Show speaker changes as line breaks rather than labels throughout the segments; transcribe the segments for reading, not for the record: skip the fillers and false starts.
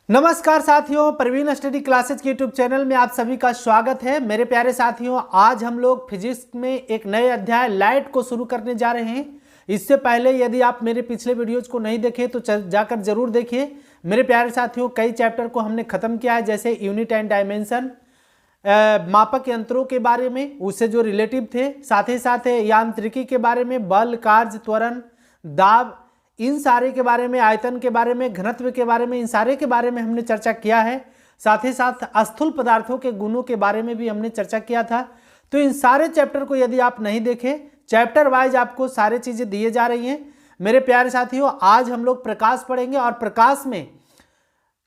नमस्कार साथियों, Praveen study classes के यूट्यूब चैनल में आप सभी का स्वागत है। मेरे प्यारे साथियों, आज हम लोग फिजिक्स में एक नए अध्याय लाइट को शुरू करने जा रहे हैं। इससे पहले यदि आप मेरे पिछले वीडियोज को नहीं देखे तो जाकर जरूर देखिए। मेरे प्यारे साथियों, कई चैप्टर को हमने खत्म किया है, जैसे यूनिट एंड डायमेंशन, मापक यंत्रों के बारे में, उससे जो रिलेटिव थे, साथ ही साथ यांत्रिकी के बारे में, बल, कार्य, त्वरण, दाब, इन सारे के बारे में, आयतन के बारे में, घनत्व के बारे में, इन सारे के बारे में हमने चर्चा किया है। साथ ही साथ स्थूल पदार्थों के गुणों के बारे में भी हमने चर्चा किया था। तो इन सारे चैप्टर को यदि आप नहीं देखे, चैप्टर वाइज आपको सारे चीजें दिए जा रही हैं। मेरे प्यारे साथियों, आज हम लोग प्रकाश पढ़ेंगे और प्रकाश में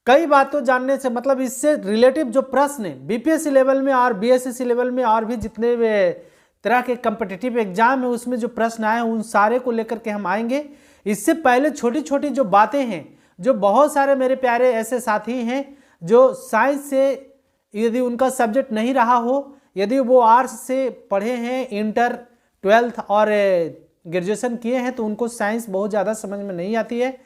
कई बातों जानने से, मतलब इससे रिलेटिव जो प्रश्न बीपीएससी लेवल में और बीएसएससी लेवल में और भी जितने तरह के कम्पिटिटिव एग्जाम है उसमें जो प्रश्न आए हैं उन सारे को लेकर के हम आएंगे। इससे पहले छोटी छोटी जो बातें हैं, जो बहुत सारे मेरे प्यारे ऐसे साथी हैं जो साइंस से यदि उनका सब्जेक्ट नहीं रहा हो, यदि वो आर्ट्स से पढ़े हैं, इंटर, ट्वेल्थ और ग्रेजुएशन किए हैं, तो उनको साइंस बहुत ज़्यादा समझ में नहीं आती है।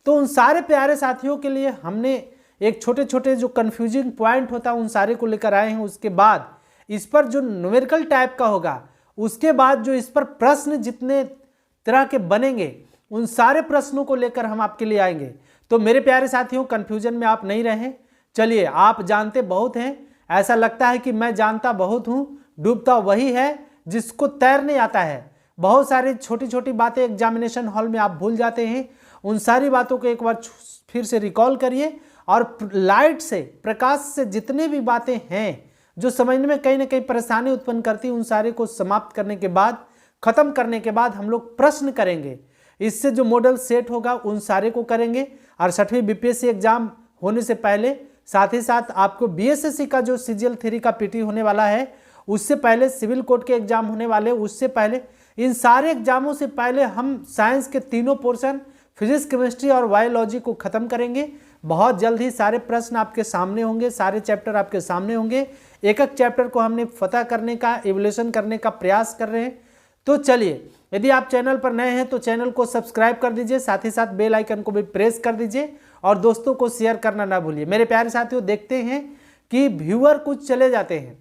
तो उन सारे प्यारे साथियों के लिए हमने एक छोटे छोटे जो कन्फ्यूजिंग पॉइंट होता है उन सारे को लेकर आए हैं। उसके बाद इस पर जो न्यूमेरिकल टाइप का होगा, उसके बाद जो इस पर प्रश्न जितने तरह के बनेंगे उन सारे प्रश्नों को लेकर हम आपके लिए आएंगे। तो मेरे प्यारे साथियों, कंफ्यूजन में आप नहीं रहें। चलिए, आप जानते बहुत हैं, ऐसा लगता है कि मैं जानता बहुत हूं, डूबता वही है जिसको तैरने आता है। बहुत सारी छोटी छोटी बातें एग्जामिनेशन हॉल में आप भूल जाते हैं। उन सारी बातों को एक बार फिर से रिकॉल करिए और लाइट से, प्रकाश से जितने भी बातें हैं जो समझने में कहीं ना कहीं परेशानी उत्पन्न करती, उन सारे को समाप्त करने के बाद, खत्म करने के बाद हम लोग प्रश्न करेंगे। इससे जो मॉडल सेट होगा उन सारे को करेंगे। और 6वीं बीपीएससी एग्जाम होने से पहले, साथ ही साथ आपको बीएसएससी का जो सीजीएल 3 का पीटी होने वाला है, उससे पहले सिविल कोड के एग्जाम होने वाले, उससे पहले, इन सारे एग्जामों से पहले हम साइंस के तीनों पोर्शन फिजिक्स, केमिस्ट्री और बायोलॉजी को खत्म करेंगे। बहुत जल्द ही सारे प्रश्न आपके सामने होंगे, सारे चैप्टर आपके सामने होंगे। एक एक चैप्टर को हमने फतह करने का, इवोल्यूशन करने का प्रयास कर रहे हैं। तो चलिए, यदि आप चैनल पर नए हैं तो चैनल को सब्सक्राइब कर दीजिए, साथ ही साथ बेल आइकन को भी प्रेस कर दीजिए और दोस्तों को शेयर करना ना भूलिए। मेरे प्यारे साथियों, देखते हैं कि व्यूअर कुछ चले जाते हैं,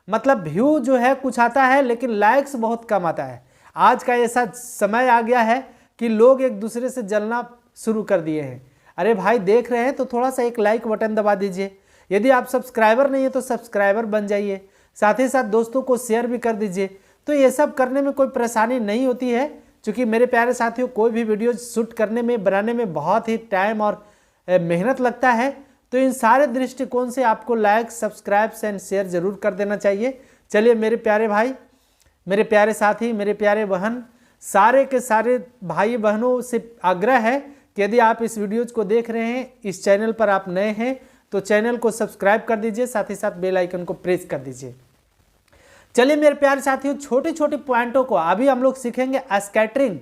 मतलब व्यू जो है कुछ आता है लेकिन लाइक्स बहुत कम आता है। आज का ऐसा समय आ गया है कि लोग एक दूसरे से जलना शुरू कर दिए हैं। अरे भाई, देख रहे हैं तो थोड़ा सा एक लाइक बटन दबा दीजिए। यदि आप सब्सक्राइबर नहीं है तो सब्सक्राइबर बन जाइए, साथ ही साथ दोस्तों को शेयर भी कर दीजिए। तो ये सब करने में कोई परेशानी नहीं होती है, क्योंकि मेरे प्यारे साथियों, कोई भी वीडियो शूट करने में, बनाने में बहुत ही टाइम और मेहनत लगता है। तो इन सारे दृष्टिकोण से आपको लाइक, सब्सक्राइब एंड शेयर जरूर कर देना चाहिए। चलिए मेरे प्यारे भाई, मेरे प्यारे साथी, मेरे प्यारे बहन, सारे के सारे भाई बहनों से आग्रह है कि यदि आप इस वीडियोज को देख रहे हैं, इस चैनल पर आप नए हैं, तो चैनल को सब्सक्राइब कर दीजिए, साथ ही साथ बेल आइकन को प्रेस कर दीजिए। चलिए मेरे प्यारे साथियों, छोटे छोटे पॉइंटों को अभी हम लोग सीखेंगे। स्कैटरिंग,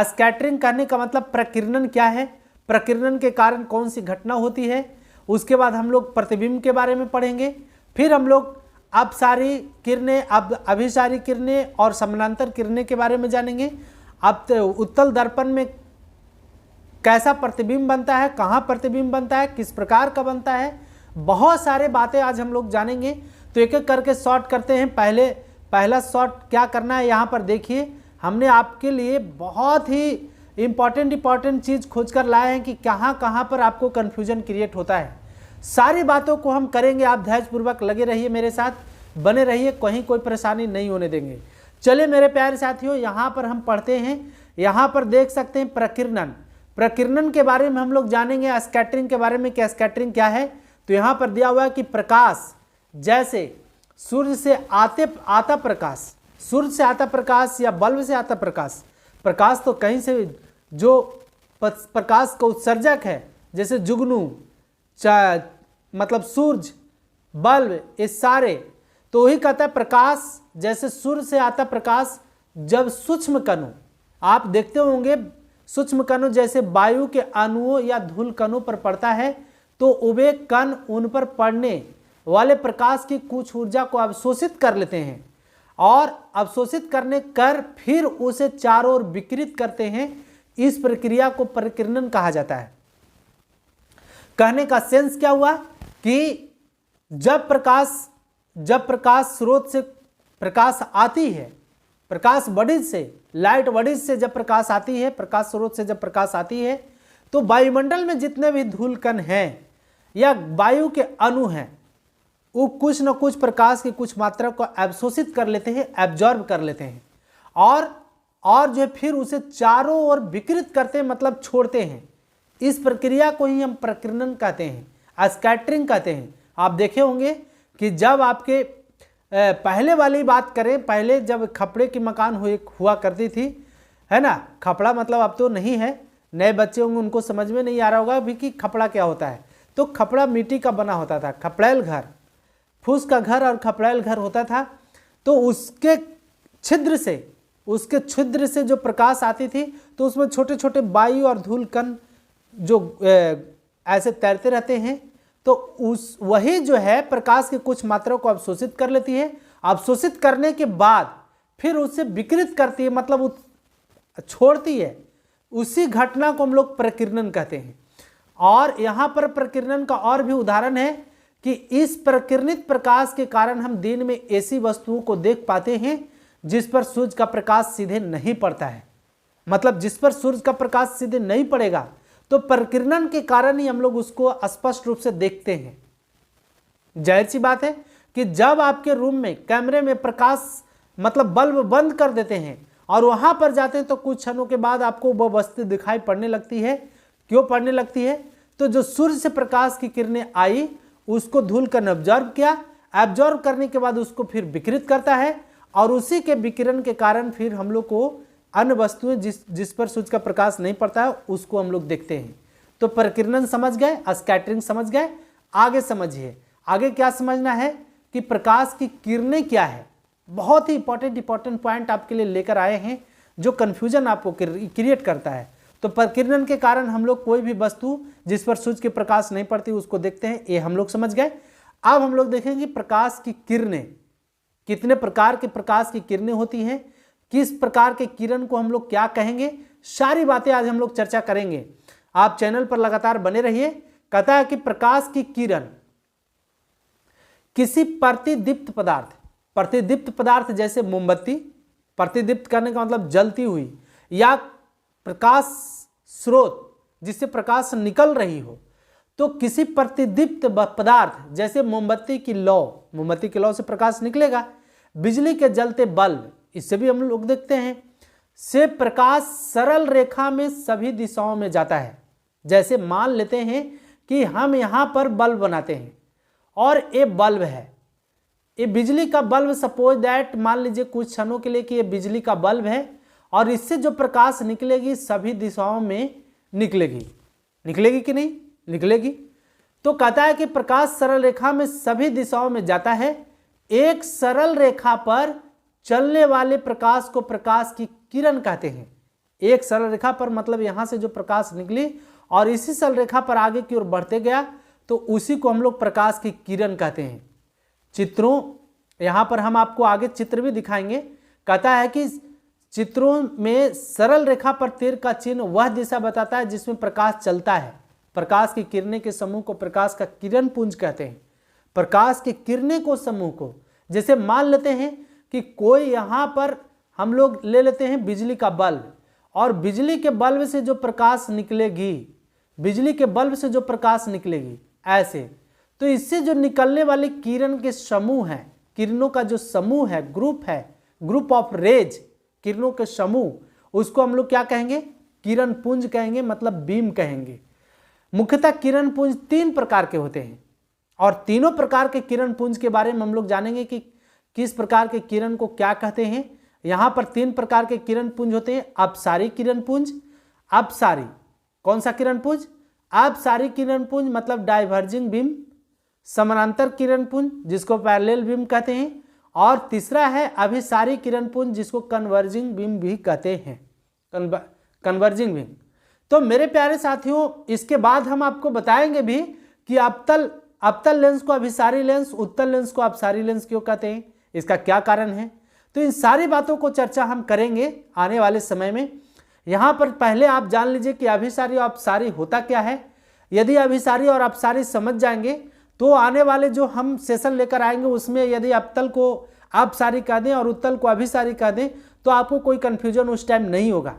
स्कैटरिंग करने का मतलब प्रकीर्णन क्या है, प्रकीर्णन के कारण कौन सी घटना होती है। उसके बाद हम लोग प्रतिबिंब के बारे में पढ़ेंगे। फिर हम लोग अपसारी किरणें, अभिसारी किरणें और समानांतर किरणें के बारे में जानेंगे। अब उत्तल दर्पण में कैसा प्रतिबिंब बनता है, कहाँ प्रतिबिंब बनता है, किस प्रकार का बनता है, बहुत सारे बातें आज हम लोग जानेंगे। तो एक एक करके शॉर्ट करते हैं। पहला शॉर्ट क्या करना है, यहाँ पर देखिए, हमने आपके लिए बहुत ही इंपॉर्टेंट चीज़ खोज कर लाए हैं कि कहाँ कहाँ पर आपको कन्फ्यूजन क्रिएट होता है। सारी बातों को हम करेंगे। आप धैर्यपूर्वक लगे रहिए, मेरे साथ बने रहिए, कहीं कोई परेशानी नहीं होने देंगे। चलिए मेरे प्यारे साथियों, यहाँ पर हम पढ़ते हैं। यहाँ पर देख सकते हैं प्रकीर्णन, प्रकीर्णन के बारे में हम लोग जानेंगे। स्कैटरिंग के बारे में कि स्कैटरिंग क्या है। तो यहाँ पर दिया हुआ है कि प्रकाश, जैसे सूर्य से आता प्रकाश, सूर्य से आता प्रकाश या बल्ब से आता प्रकाश, प्रकाश तो कहीं से जो प्रकाश का उत्सर्जक है, जैसे जुगनू, मतलब सूरज, बल्ब, ये सारे, तो वही कहता है प्रकाश जैसे सूर्य से आता प्रकाश। जब सूक्ष्म कणों, आप देखते होंगे सूक्ष्म कणों जैसे वायु के अणुओं या धूल कणों पर पड़ता है, तो वे कण उन पर पड़ने वाले प्रकाश की कुछ ऊर्जा को अवशोषित कर लेते हैं और अवशोषित करने कर फिर उसे चारों ओर विकिरित करते हैं। इस प्रक्रिया को प्रकीर्णन कहा जाता है। कहने का सेंस क्या हुआ कि जब प्रकाश स्रोत से प्रकाश आती है, प्रकाश बॉडीज से, लाइट बॉडीज से जब प्रकाश आती है, प्रकाश स्रोत से जब प्रकाश आती है, तो वायुमंडल में जितने भी धूल कण हैं या वायु के अणु हैं वो कुछ न कुछ प्रकाश की कुछ मात्रा को अवशोषित कर लेते हैं, एब्जॉर्ब कर लेते हैं और जो है फिर उसे चारों ओर विकृत करते हैं, मतलब छोड़ते हैं। इस प्रक्रिया को ही हम प्रकीर्णन कहते हैं, स्कैटरिंग कहते हैं। आप देखे होंगे कि जब आपके पहले वाली बात करें, पहले जब खपड़े की मकान हुआ करती थी, है ना, खपड़ा मतलब अब तो नहीं है, नए बच्चे होंगे उनको समझ में नहीं आ रहा होगा भी कि खपड़ा क्या होता है। तो खपड़ा मिट्टी का बना होता था, खपड़ैल घर, फूस का घर और खपड़ैल घर होता था। तो उसके छिद्र से जो प्रकाश आती थी तो उसमें छोटे छोटे वायु और धूल कण जो ऐसे तैरते रहते हैं, तो वही जो है प्रकाश की कुछ मात्रा को अवशोषित कर लेती है। अवशोषित करने के बाद फिर उसे विकृत करती है, मतलब छोड़ती है। उसी घटना को हम लोग प्रकीर्णन कहते हैं। और यहाँ पर प्रकीर्णन का और भी उदाहरण है कि इस प्रकीर्णित प्रकाश के कारण हम दिन में ऐसी वस्तुओं को देख पाते हैं जिस पर सूर्य का प्रकाश सीधे नहीं पड़ता है। मतलब जिस पर सूर्य का प्रकाश सीधे नहीं पड़ेगा तो प्रकीर्णन के कारण ही हम लोग उसको स्पष्ट रूप से देखते हैं। जाहिर सी बात है कि जब आपके रूम में कैमरे में प्रकाश मतलब बल्ब बंद कर देते हैं और वहां पर जाते हैं तो कुछ क्षणों के बाद आपको वो वस्तु दिखाई पड़ने लगती है। क्यों पड़ने लगती है? तो जो सूर्य से प्रकाश की किरणें आई उसको धूल कण ऑब्जर्व किया, एब्जॉर्ब करने के बाद उसको फिर विकिरित करता है और उसी के विकिरण के कारण फिर हम लोग को अन्य वस्तुएं जिस पर सूर्य का प्रकाश नहीं पड़ता है उसको हम लोग देखते हैं। तो प्रकीर्णन समझ गए, स्कैटरिंग समझ गए। आगे समझिए, आगे क्या समझना है कि प्रकाश की किरणें क्या है। बहुत ही इंपॉर्टेंट पॉइंट आपके लिए लेकर आए हैं जो कंफ्यूजन आपको क्रिएट करता है। तो प्रकीर्णन के कारण हम लोग कोई भी वस्तु जिस पर सूर्य के प्रकाश नहीं पड़ती उसको देखते हैं, ये हम लोग समझ गए। अब हम लोग देखेंगे प्रकाश की किरणें, कितने प्रकार के प्रकाश की किरणें होती हैं, किस प्रकार के किरण को हम लोग क्या कहेंगे, सारी बातें आज हम लोग चर्चा करेंगे। आप चैनल पर लगातार बने रहिए। कहता है कि प्रकाश की किरण किसी प्रतिदीप्त पदार्थ जैसे मोमबत्ती, प्रतिदीप्त करने का मतलब जलती हुई, या प्रकाश स्रोत जिससे प्रकाश निकल रही हो, तो किसी प्रतिदीप्त पदार्थ जैसे मोमबत्ती की लौ से प्रकाश निकलेगा। बिजली के जलते बल्ब, इससे भी हम लोग देखते हैं, से प्रकाश सरल रेखा में सभी दिशाओं में जाता है। जैसे मान लेते हैं कि हम यहाँ पर बल्ब बनाते हैं और ये बल्ब है, ये बिजली का बल्ब, सपोज दैट मान लीजिए कुछ क्षणों के लिए कि ये बिजली का बल्ब है और इससे जो प्रकाश निकलेगी सभी दिशाओं में निकलेगी कि नहीं निकलेगी। तो कहता है कि प्रकाश सरल रेखा में सभी दिशाओं में जाता है। एक सरल रेखा पर चलने वाले प्रकाश को प्रकाश की किरण कहते हैं। एक सरल रेखा पर मतलब यहां से जो प्रकाश निकली और इसी सरल रेखा पर आगे की ओर बढ़ते गया तो उसी को हम लोग प्रकाश की किरण कहते हैं। चित्रों, यहां पर हम आपको आगे चित्र भी दिखाएंगे। कहता है कि चित्रों में सरल रेखा पर तीर का चिन्ह वह दिशा बताता है जिसमें प्रकाश चलता है। प्रकाश की किरणें के समूह को प्रकाश का किरण पुंज कहते हैं। प्रकाश की किरणें को समूह को, जैसे मान लेते हैं कि कोई यहाँ पर हम लोग ले लेते हैं बिजली का बल्ब और बिजली के बल्ब से जो प्रकाश निकलेगी ऐसे, तो इससे जो निकलने वाली किरण के समूह है, किरणों का जो समूह है, ग्रुप ऑफ रेज, किरणों के समूह, उसको हम लोग क्या कहेंगे? किरण पुंज कहेंगे, मतलब बीम कहेंगे। मुख्यतः किरण पुंज 3 प्रकार के होते हैं और तीनों प्रकार के किरण पुंज के बारे में हम लोग जानेंगे कि किस प्रकार के किरण को क्या कहते हैं। यहां पर 3 प्रकार के किरण पुंज होते हैं। अपसारी किरण पुंज, अपसारी कौन सा किरण पुंज? अपसारी किरण पुंज मतलब डाइवर्जिंग बीम, समानांतर किरण पुंज जिसको पैरेलल बीम कहते हैं, और तीसरा है अभिसारी किरण पुंज जिसको कन्वर्जिंग बीम भी कहते हैं, कन्वर्जिंग बीम। तो मेरे प्यारे साथियों, इसके बाद हम आपको बताएंगे भी कि अवतल लेंस को अभिसारी लेंस, उत्तल लेंस को अपसारी लेंस क्यों कहते हैं, इसका क्या कारण है। तो इन सारी बातों को चर्चा हम करेंगे आने वाले समय में। यहाँ पर पहले आप जान लीजिए कि अभिसारी और अपसारी होता क्या है। यदि अभिसारी और अपसारी समझ जाएंगे तो आने वाले जो हम सेशन लेकर आएंगे उसमें यदि अवतल को अपसारी कह दें और उत्तल को अभिसारी कह दें तो आपको कोई कंफ्यूजन उस टाइम नहीं होगा।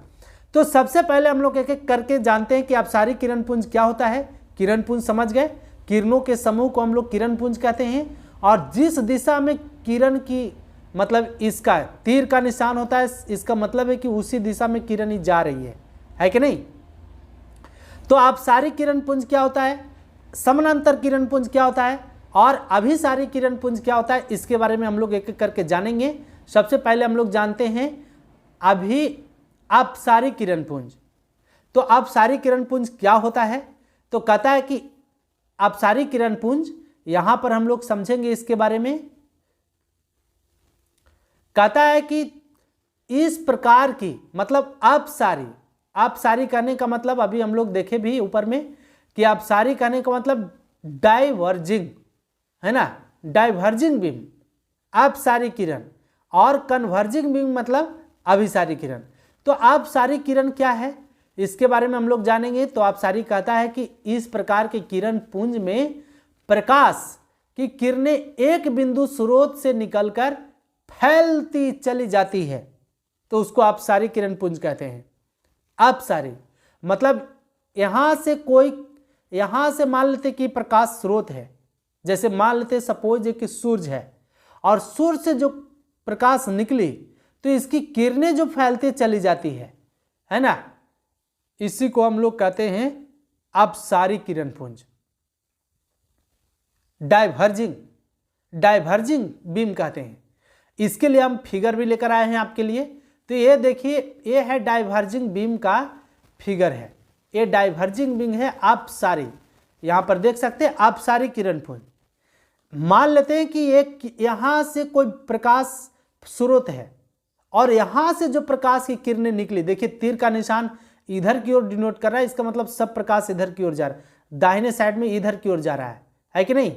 तो सबसे पहले हम लोग एक एक करके जानते हैं कि अपसारी किरण पुंज क्या होता है। किरण पुंज समझ गए, किरणों के समूह को हम लोग किरण पुंज कहते हैं, और जिस दिशा में किरण की मतलब इसका तीर का निशान होता है, इसका मतलब है कि उसी दिशा में किरण ही जा रही है कि नहीं। तो अपसारी किरण पुंज क्या होता है, समानांतर किरण पुंज क्या होता है और अभिसारी किरण पुंज क्या होता है, इसके बारे में हम लोग एक एक करके जानेंगे। सबसे पहले हम लोग जानते हैं अपसारी किरण पुंज। तो अपसारी किरण पुंज क्या होता है, तो कहता है कि अपसारी किरण पुंज, यहां पर हम लोग समझेंगे इसके बारे में। कहता है कि इस प्रकार की मतलब अपसारी कहने का मतलब अभी हम लोग देखे भी ऊपर में कि अपसारी कहने का मतलब डाइवर्जिंग है ना, डाइवर्जिंग बीम अपसारी किरण, और कन्वर्जिंग बीम मतलब अभिसारी किरण। तो अपसारी किरण क्या है इसके बारे में हम लोग जानेंगे। तो अपसारी कहता है कि इस प्रकार के किरण पुंज में प्रकाश की किरणें एक बिंदु स्रोत से निकलकर फैलती चली जाती है, तो उसको अपसारी किरण पुंज कहते हैं। अपसारी मतलब यहां से मान लेते कि प्रकाश स्रोत है, जैसे मान लेते सपोज कि सूरज है और सूर्य से जो प्रकाश निकली तो इसकी किरणें जो फैलती चली जाती है ना, इसी को हम लोग कहते हैं अपसारी किरण पुंज। डाइवर्जिंग बीम कहते हैं। इसके लिए हम फिगर भी लेकर आए हैं आपके लिए। तो ये देखिए, ये है डाइवर्जिंग बीम का फिगर है, ये डाइवर्जिंग बीम है अपसारी। यहां पर देख सकते हैं अपसारी किरण पुंज। मान लेते हैं कि एक यहां से कोई प्रकाश स्रोत है और यहां से जो प्रकाश की किरणें निकली, देखिए तीर का निशान इधर की ओर डिनोट कर रहा है, इसका मतलब सब प्रकाश इधर की ओर जा रहा है, दाहिने साइड में इधर की ओर जा रहा है कि नहीं,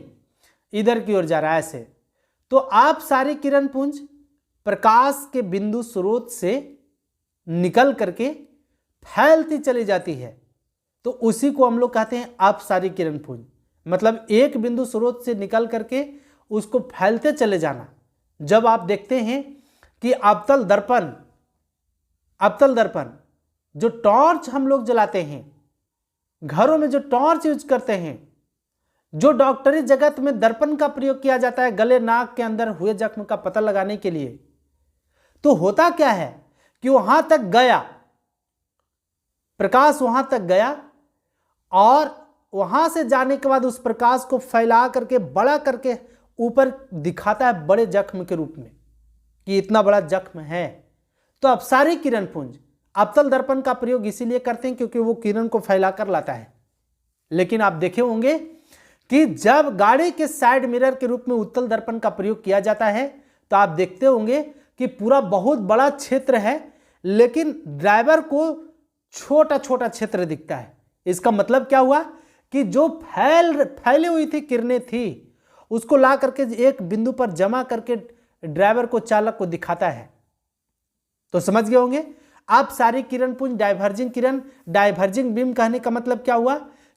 इधर की ओर जा रहा है ऐसे। तो अपसारी किरण पुंज प्रकाश के बिंदु स्रोत से निकल करके फैलती चली जाती है, तो उसी को हम लोग कहते हैं अपसारी किरण पुंज। मतलब एक बिंदु स्रोत से निकल करके उसको फैलते चले जाना। जब आप देखते हैं कि अवतल दर्पण जो टॉर्च हम लोग जलाते हैं, घरों में जो टॉर्च यूज करते हैं, जो डॉक्टरी जगत में दर्पण का प्रयोग किया जाता है गले नाक के अंदर हुए जख्म का पता लगाने के लिए, तो होता क्या है कि वहां तक गया प्रकाश, वहां तक गया और वहां से जाने के बाद उस प्रकाश को फैला करके बड़ा करके ऊपर दिखाता है बड़े जख्म के रूप में कि इतना बड़ा जख्म है। तो अपसारी किरण पुंज अवतल दर्पण का प्रयोग इसीलिए करते हैं क्योंकि वो किरण को फैलाकर लाता है। लेकिन आप देखे होंगे कि जब गाड़ी के साइड मिरर के रूप में उत्तल दर्पण का प्रयोग किया जाता है तो आप देखते होंगे कि पूरा बहुत बड़ा क्षेत्र है लेकिन ड्राइवर को छोटा छोटा क्षेत्र दिखता है। इसका मतलब क्या हुआ कि जो फैली हुई थी किरणें थी उसको ला करके एक बिंदु पर जमा करके ड्राइवर को चालक को दिखाता है। तो समझ गए होंगे अपसारी किरण पुंज डाइवर्जिंग बीम कहने का मतलब क्या हुआ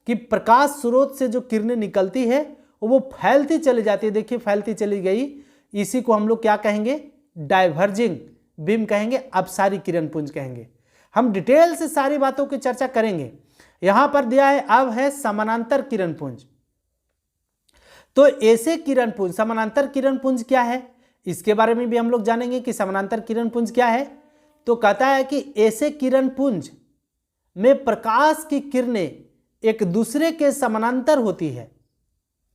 कि प्रकाश स्रोत से जो किरणें निकलती है वो फैलती चली जाती है। देखिए फैलती चली गई, इसी को हम लोग क्या कहेंगे, डाइवर्जिंग बीम कहेंगे, अपसारी किरण पुंज कहेंगे। हम डिटेल से सारी बातों की चर्चा करेंगे। यहां पर दिया है अब है समानांतर किरण पुंज। तो ऐसे किरण पुंज, समानांतर किरण पुंज क्या है इसके बारे में भी हम लोग जानेंगे कि समानांतर किरण पुंज क्या है। तो कहता है कि ऐसे किरण पुंज में प्रकाश की किरणें एक दूसरे के समानांतर होती है।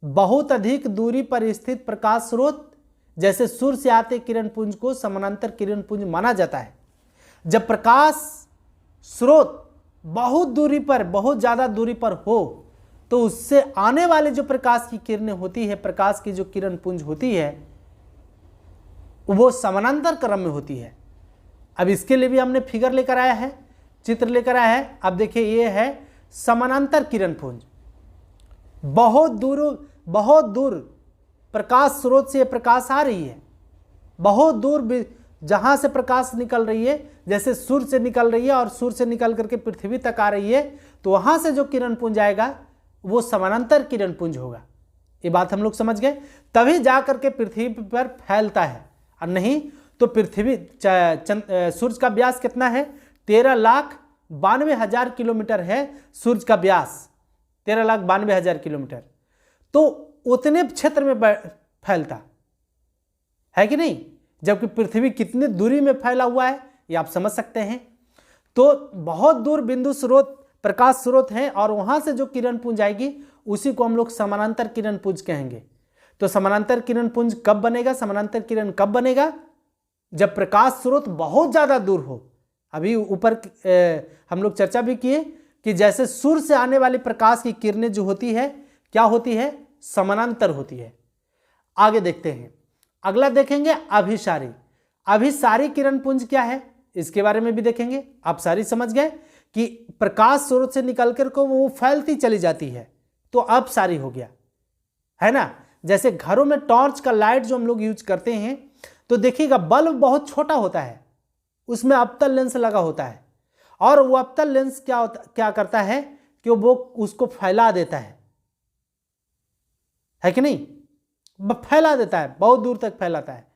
बहुत अधिक दूरी पर स्थित प्रकाश स्रोत जैसे सूर्य से आते किरण पुंज को समानांतर किरण पुंज माना जाता है। जब प्रकाश स्रोत बहुत दूरी पर, बहुत ज्यादा दूरी पर हो तो उससे आने वाले जो प्रकाश की किरणें होती है, प्रकाश की जो किरण पुंज होती है वो समानांतर क्रम में होती है। अब इसके लिए भी हमने फिगर लेकर आया है, चित्र लेकर आया है। अब देखिए ये है समानांतर किरण पुंज। बहुत दूर प्रकाश स्रोत से प्रकाश आ रही है, बहुत दूर जहां से प्रकाश निकल रही है, जैसे सूर्य से निकल रही है और सूर्य से निकल करके पृथ्वी तक आ रही है, तो वहां से जो किरण पुंज आएगा वो समानांतर किरण पुंज होगा। ये बात हम लोग समझ गए, तभी जा करके पृथ्वी पर फैलता है, और नहीं तो पृथ्वी सूर्य का व्यास कितना है, 13,92,000 किलोमीटर है सूर्य का व्यास, 13,92,000 किलोमीटर। तो उतने क्षेत्र में फैलता है कि नहीं, जबकि पृथ्वी कितनी दूरी में फैला हुआ है ये आप समझ सकते हैं। तो बहुत दूर बिंदु स्रोत, प्रकाश स्रोत है, और वहां से जो किरण पुंज आएगी उसी को हम लोग समानांतर किरण पुंज कहेंगे। तो समानांतर किरण पुंज कब बनेगा, समानांतर किरण कब बनेगा, जब प्रकाश स्रोत बहुत ज्यादा दूर हो। अभी ऊपर हम लोग चर्चा भी किए कि जैसे सूर्य से आने वाली प्रकाश की किरणें जो होती है क्या होती है, समानांतर होती है। आगे देखते हैं, अगला देखेंगे अभिसारी। अभिसारी किरण पुंज क्या है इसके बारे में भी देखेंगे। आप सारी समझ गए कि प्रकाश स्रोत से निकलकर को वो फैलती चली जाती है, तो अपसारी हो गया, है ना। जैसे घरों में टॉर्च का लाइट जो हम लोग यूज करते हैं, तो देखिएगा बल्ब बहुत छोटा होता है, उसमें अवतल लेंस लगा होता है, और वो अवतल लेंस क्या करता है कि वो उसको फैला देता है कि नहीं, फैला देता है, बहुत दूर तक फैलाता है।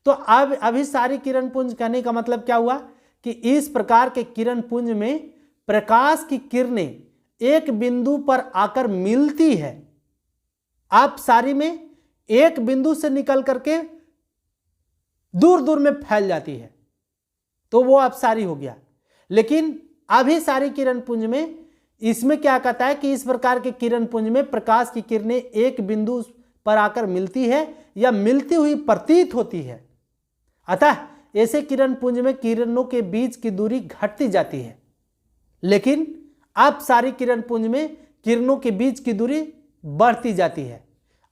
तो अब अभिसारी किरण पुंज कहने का मतलब क्या हुआ कि इस प्रकार के किरण पुंज में प्रकाश की किरणें एक बिंदु पर आकर मिलती है। अपसारी में एक बिंदु से निकल करके दूर दूर में फैल जाती है, तो वो अपसारी हो गया। लेकिन अभिसारी किरण पुंज में इसमें क्या कहता है कि इस प्रकार के किरण पुंज में प्रकाश की किरणें एक बिंदु पर आकर मिलती है या मिलती हुई प्रतीत होती है। अतः ऐसे किरण पुंज में किरणों के बीच की दूरी घटती जाती है, लेकिन अपसारी किरण पुंज में किरणों के बीच की दूरी बढ़ती जाती है।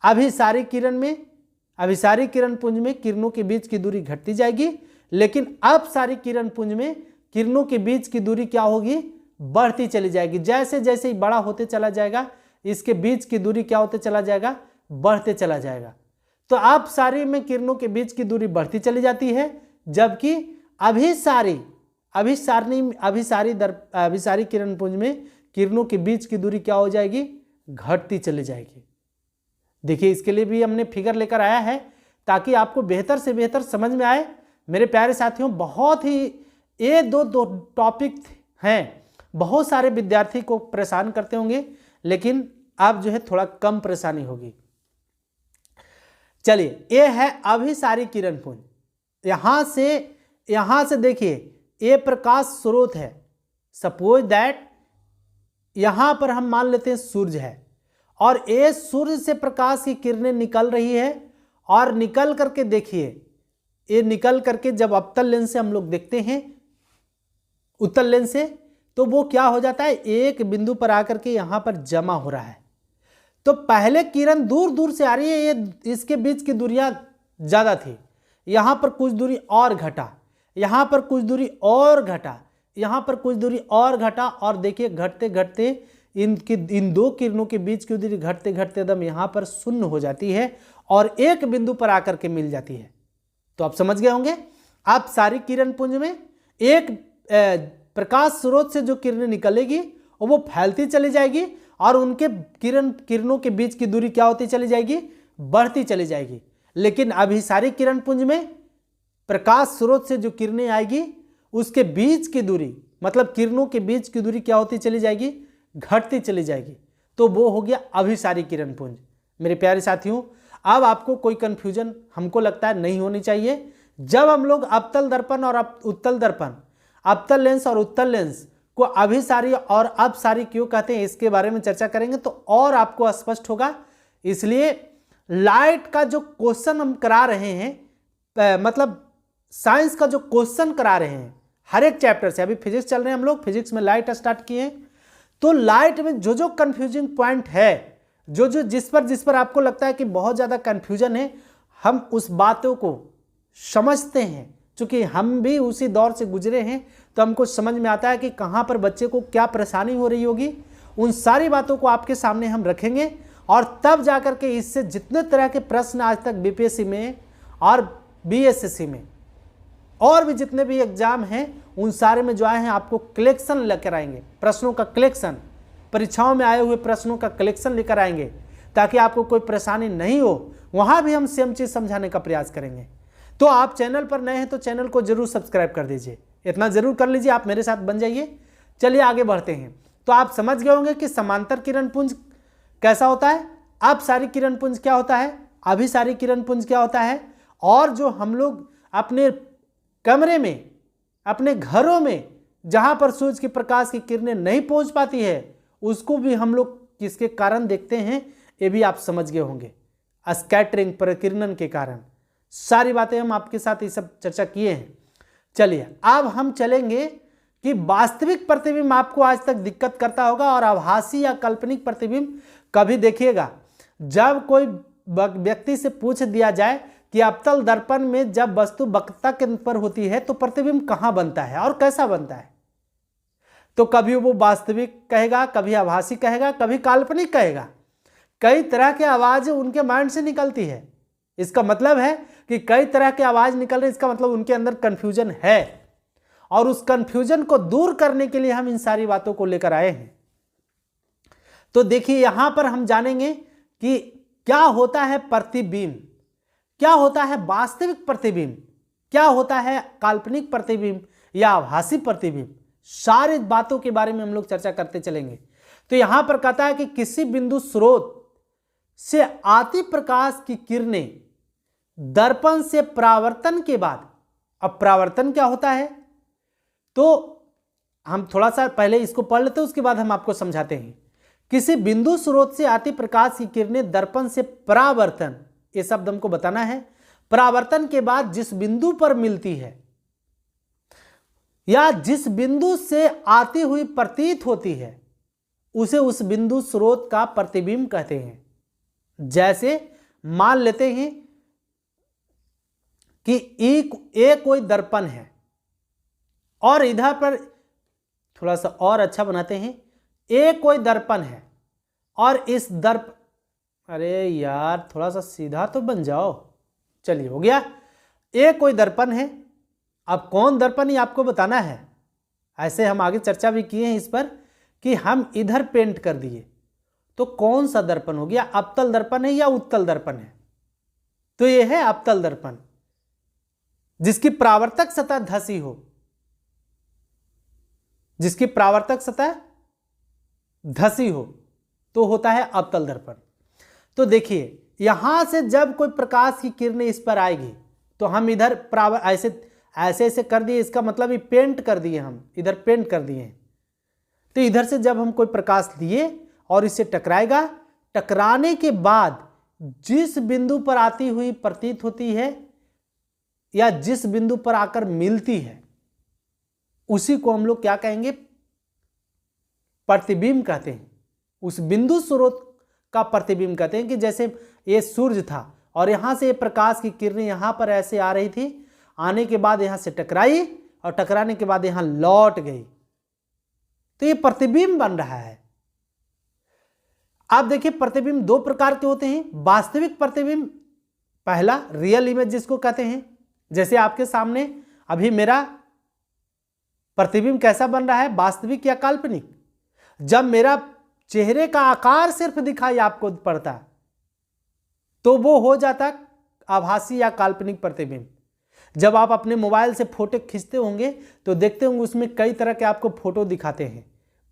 अभिसारी किरण पुंज में किरणों के बीच की दूरी घटती जाएगी, लेकिन अपसारी किरण पुंज में किरणों के बीच की दूरी क्या होगी, बढ़ती चली जाएगी। जैसे जैसे ही बड़ा होते चला जाएगा, इसके बीच की दूरी क्या होते चला जाएगा, बढ़ते चला जाएगा। तो अपसारी में किरणों के बीच की दूरी बढ़ती चली जाती है, जबकि अभिसारी किरण पुंज में किरणों के बीच की दूरी क्या हो जाएगी, घटती चली जाएगी। देखिए इसके लिए भी हमने फिगर लेकर आया है ताकि आपको बेहतर से बेहतर समझ में आए। मेरे प्यारे साथियों, बहुत ही ये दो टॉपिक हैं, बहुत सारे विद्यार्थी को परेशान करते होंगे, लेकिन अब जो है थोड़ा कम परेशानी होगी। चलिए, ये है अभिसारी किरण पुंज। यहां से देखिए ये प्रकाश स्रोत है। सपोज दैट यहां पर हम मान लेते हैं सूर्य है, और ये सूर्य से प्रकाश की किरणें निकल रही है, और निकल करके देखिए, ये निकल करके जब अवतल लेंस से हम लोग देखते हैं, उत्तल लेंस से, तो वो क्या हो जाता है, एक बिंदु पर आकर के यहां पर जमा हो रहा है। तो पहले किरण दूर दूर से आ रही है, ये इसके बीच की दूरियां ज्यादा थी, यहां पर कुछ दूरी और घटा, यहां पर कुछ दूरी और घटा, यहां पर कुछ दूरी और घटा, और देखिए घटते घटते इन दो किरणों के बीच की दूरी घटते घटते एकदम यहां पर शून्य हो जाती है और एक बिंदु पर आकर के मिल जाती है। तो आप समझ गए होंगे, आप सारी किरण पुंज में एक प्रकाश स्रोत से जो किरणें निकलेगी वो फैलती चली जाएगी, और उनके किरणों के बीच की दूरी क्या होती चली जाएगी, बढ़ती चली जाएगी। लेकिन अभिसारी किरण पुंज में प्रकाश स्रोत से जो किरणें आएगी उसके बीच की दूरी, मतलब किरणों के बीच की दूरी क्या होती चली जाएगी, घटती चली जाएगी। तो वो हो गया अभिसारी किरण पुंज। मेरे प्यारे साथियों, अब आपको कोई कंफ्यूजन हमको लगता है नहीं होनी चाहिए। जब हम लोग अवतल दर्पण और उत्तल दर्पण, अवतल लेंस और उत्तल लेंस को अभिसारी और अपसारी क्यों कहते हैं इसके बारे में चर्चा करेंगे तो और आपको स्पष्ट होगा। इसलिए लाइट का जो क्वेश्चन हम करा रहे हैं, मतलब साइंस का जो क्वेश्चन करा रहे हैं हर एक चैप्टर से, अभी फिजिक्स चल रहे हैं हम लोग, फिजिक्स में लाइट स्टार्ट किए हैं, तो लाइट में जो जो कंफ्यूजिंग पॉइंट है, जो जो जिस पर आपको लगता है कि बहुत ज़्यादा कंफ्यूजन है, हम उस बातों को समझते हैं। चूंकि हम भी उसी दौर से गुजरे हैं तो हमको समझ में आता है कि कहाँ पर बच्चे को क्या परेशानी हो रही होगी। उन सारी बातों को आपके सामने हम रखेंगे, और तब जाकर के इससे जितने तरह के प्रश्न आज तक बीपीएससी में और बीएसएससी में और भी जितने भी एग्जाम हैं उन सारे में जो आए हैं आपको कलेक्शन लेकर आएंगे, प्रश्नों का कलेक्शन, परीक्षाओं में आए हुए प्रश्नों का कलेक्शन लेकर आएंगे ताकि आपको कोई परेशानी नहीं हो। वहां भी हम सेम चीज समझाने का प्रयास करेंगे। तो आप चैनल पर नए हैं तो चैनल को जरूर सब्सक्राइब कर दीजिए, इतना जरूर कर लीजिए, आप मेरे साथ बन जाइए। चलिए आगे बढ़ते हैं। तो आप समझ गए होंगे कि समांतर किरण पुंज कैसा होता है, अपसारी किरण पुंज क्या होता है, अभिसारी किरण पुंज क्या होता है, और जो हम लोग अपने कमरे में, अपने घरों में जहां पर सूरज के प्रकाश की किरणें नहीं पहुंच पाती है, उसको भी हम लोग किसके कारण देखते हैं, ये भी आप समझ गए होंगे, स्कैटरिंग, प्रकीर्णन के कारण। सारी बातें हम आपके साथ ये सब चर्चा किए हैं। चलिए अब हम चलेंगे कि वास्तविक प्रतिबिंब आपको आज तक दिक्कत करता होगा और आभासी या काल्पनिक प्रतिबिंब कभी देखिएगा जब कोई व्यक्ति से पूछ दिया जाए कि अवतल दर्पण में जब वस्तु वक्रता के पर होती है तो प्रतिबिंब कहां बनता है और कैसा बनता है, तो कभी वो वास्तविक कहेगा, कभी आभासी कहेगा, कभी काल्पनिक कहेगा। कई तरह के आवाज उनके माइंड से निकलती है। इसका मतलब है कि कई तरह के आवाज निकल रही, इसका मतलब उनके अंदर कंफ्यूजन है और उस कंफ्यूजन को दूर करने के लिए हम इन सारी बातों को लेकर आए हैं। तो देखिए यहां पर हम जानेंगे कि क्या होता है प्रतिबिंब, क्या होता है वास्तविक प्रतिबिंब, क्या होता है काल्पनिक प्रतिबिंब या आभासी प्रतिबिंब। सारी बातों के बारे में हम लोग चर्चा करते चलेंगे। तो यहां पर कहता है कि किसी बिंदु स्रोत से आती प्रकाश की किरणें दर्पण से परावर्तन के बाद, अब परावर्तन क्या होता है तो हम थोड़ा सा पहले इसको पढ़ लेते हैं, उसके बाद हम आपको समझाते हैं। किसी बिंदु स्रोत से आती प्रकाश की किरणें दर्पण से परावर्तन, ये शब्द हमको बताना है, परावर्तन के बाद जिस बिंदु पर मिलती है या जिस बिंदु से आती हुई प्रतीत होती है उसे उस बिंदु स्रोत का प्रतिबिंब कहते हैं। जैसे मान लेते हैं कि एक कोई दर्पण है और इधर पर थोड़ा सा और अच्छा बनाते हैं, एक कोई दर्पण है और इस अरे यार थोड़ा सा सीधा तो बन जाओ, चलिए हो गया। एक कोई दर्पण है, अब कौन दर्पण ये आपको बताना है। ऐसे हम आगे चर्चा भी किए हैं इस पर कि हम इधर पेंट कर दिए तो कौन सा दर्पण हो गया, अवतल दर्पण है या उत्तल दर्पण है, तो यह है अवतल दर्पण जिसकी परावर्तक सतह धसी हो, जिसकी परावर्तक सतह धसी हो तो होता है अवतल दर्पण। तो देखिए यहां से जब कोई प्रकाश की किरणें इस पर आएगी तो हम इधर ऐसे ऐसे कर दिए, इसका मतलब ये पेंट कर दिए, हम इधर पेंट कर दिए। तो इधर से जब हम कोई प्रकाश लिए और इससे टकराएगा, टकराने के बाद जिस बिंदु पर आती हुई प्रतीत होती है या जिस बिंदु पर आकर मिलती है उसी को हम लोग क्या कहेंगे, प्रतिबिंब कहते हैं। उस बिंदु स्रोत का प्रतिबिंब कहते हैं कि जैसे ये सूर्य था और यहां से ये प्रकाश की किरणें यहां पर ऐसे आ रही थी, आने के बाद यहां से टकराई और टकराने के बाद यहां लौट गई, तो ये प्रतिबिंब बन रहा है। आप देखिए प्रतिबिंब दो प्रकार के होते हैं। वास्तविक प्रतिबिंब, पहला रियल इमेज जिसको कहते हैं, जैसे आपके सामने अभी मेरा प्रतिबिंब कैसा बन रहा है, वास्तविक या काल्पनिक। जब मेरा चेहरे का आकार सिर्फ दिखाई आपको पड़ता तो वो हो जाता आभासी या काल्पनिक प्रतिबिंब। जब आप अपने मोबाइल से फोटो खींचते होंगे तो देखते होंगे उसमें कई तरह के आपको फोटो दिखाते हैं,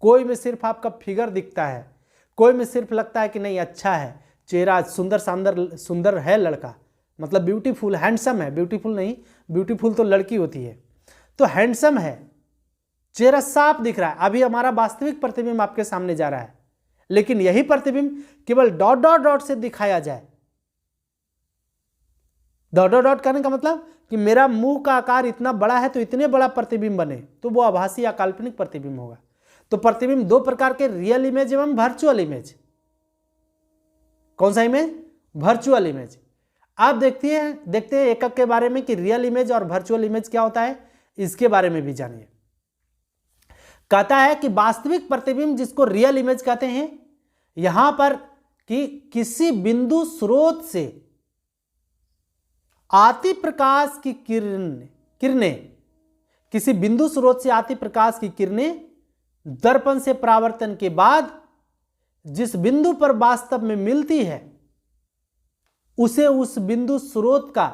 कोई में सिर्फ आपका फिगर दिखता है, कोई में सिर्फ लगता है कि नहीं अच्छा है चेहरा, सुंदर है लड़का, मतलब ब्यूटीफुल, हैंडसम है, ब्यूटीफुल नहीं, ब्यूटीफुल तो लड़की होती है, तो हैंडसम है, चेहरा साफ दिख रहा है। अभी हमारा वास्तविक प्रतिबिंब आपके सामने जा रहा है, लेकिन यही प्रतिबिंब केवल डॉट डॉट डॉट से दिखाया जाए। डॉट डॉट डॉट करने का मतलब कि मेरा मुंह का आकार इतना बड़ा है तो इतने बड़ा प्रतिबिंब बने, तो वो आभासी या काल्पनिक प्रतिबिंब होगा। तो प्रतिबिंब दो प्रकार के, रियल इमेज एवं वर्चुअल इमेज। कौन सा इमेज, वर्चुअल इमेज। आप देखते हैं एकक के बारे में कि रियल इमेज और वर्चुअल इमेज क्या होता है, इसके बारे में भी जानिए। कहता है कि वास्तविक प्रतिबिंब जिसको रियल इमेज कहते हैं, यहां पर कि किसी बिंदु स्रोत से आती प्रकाश की किरणें, किसी बिंदु स्रोत से आती प्रकाश की किरणें दर्पण से परावर्तन के बाद जिस बिंदु पर वास्तव में मिलती है उसे उस बिंदु स्रोत का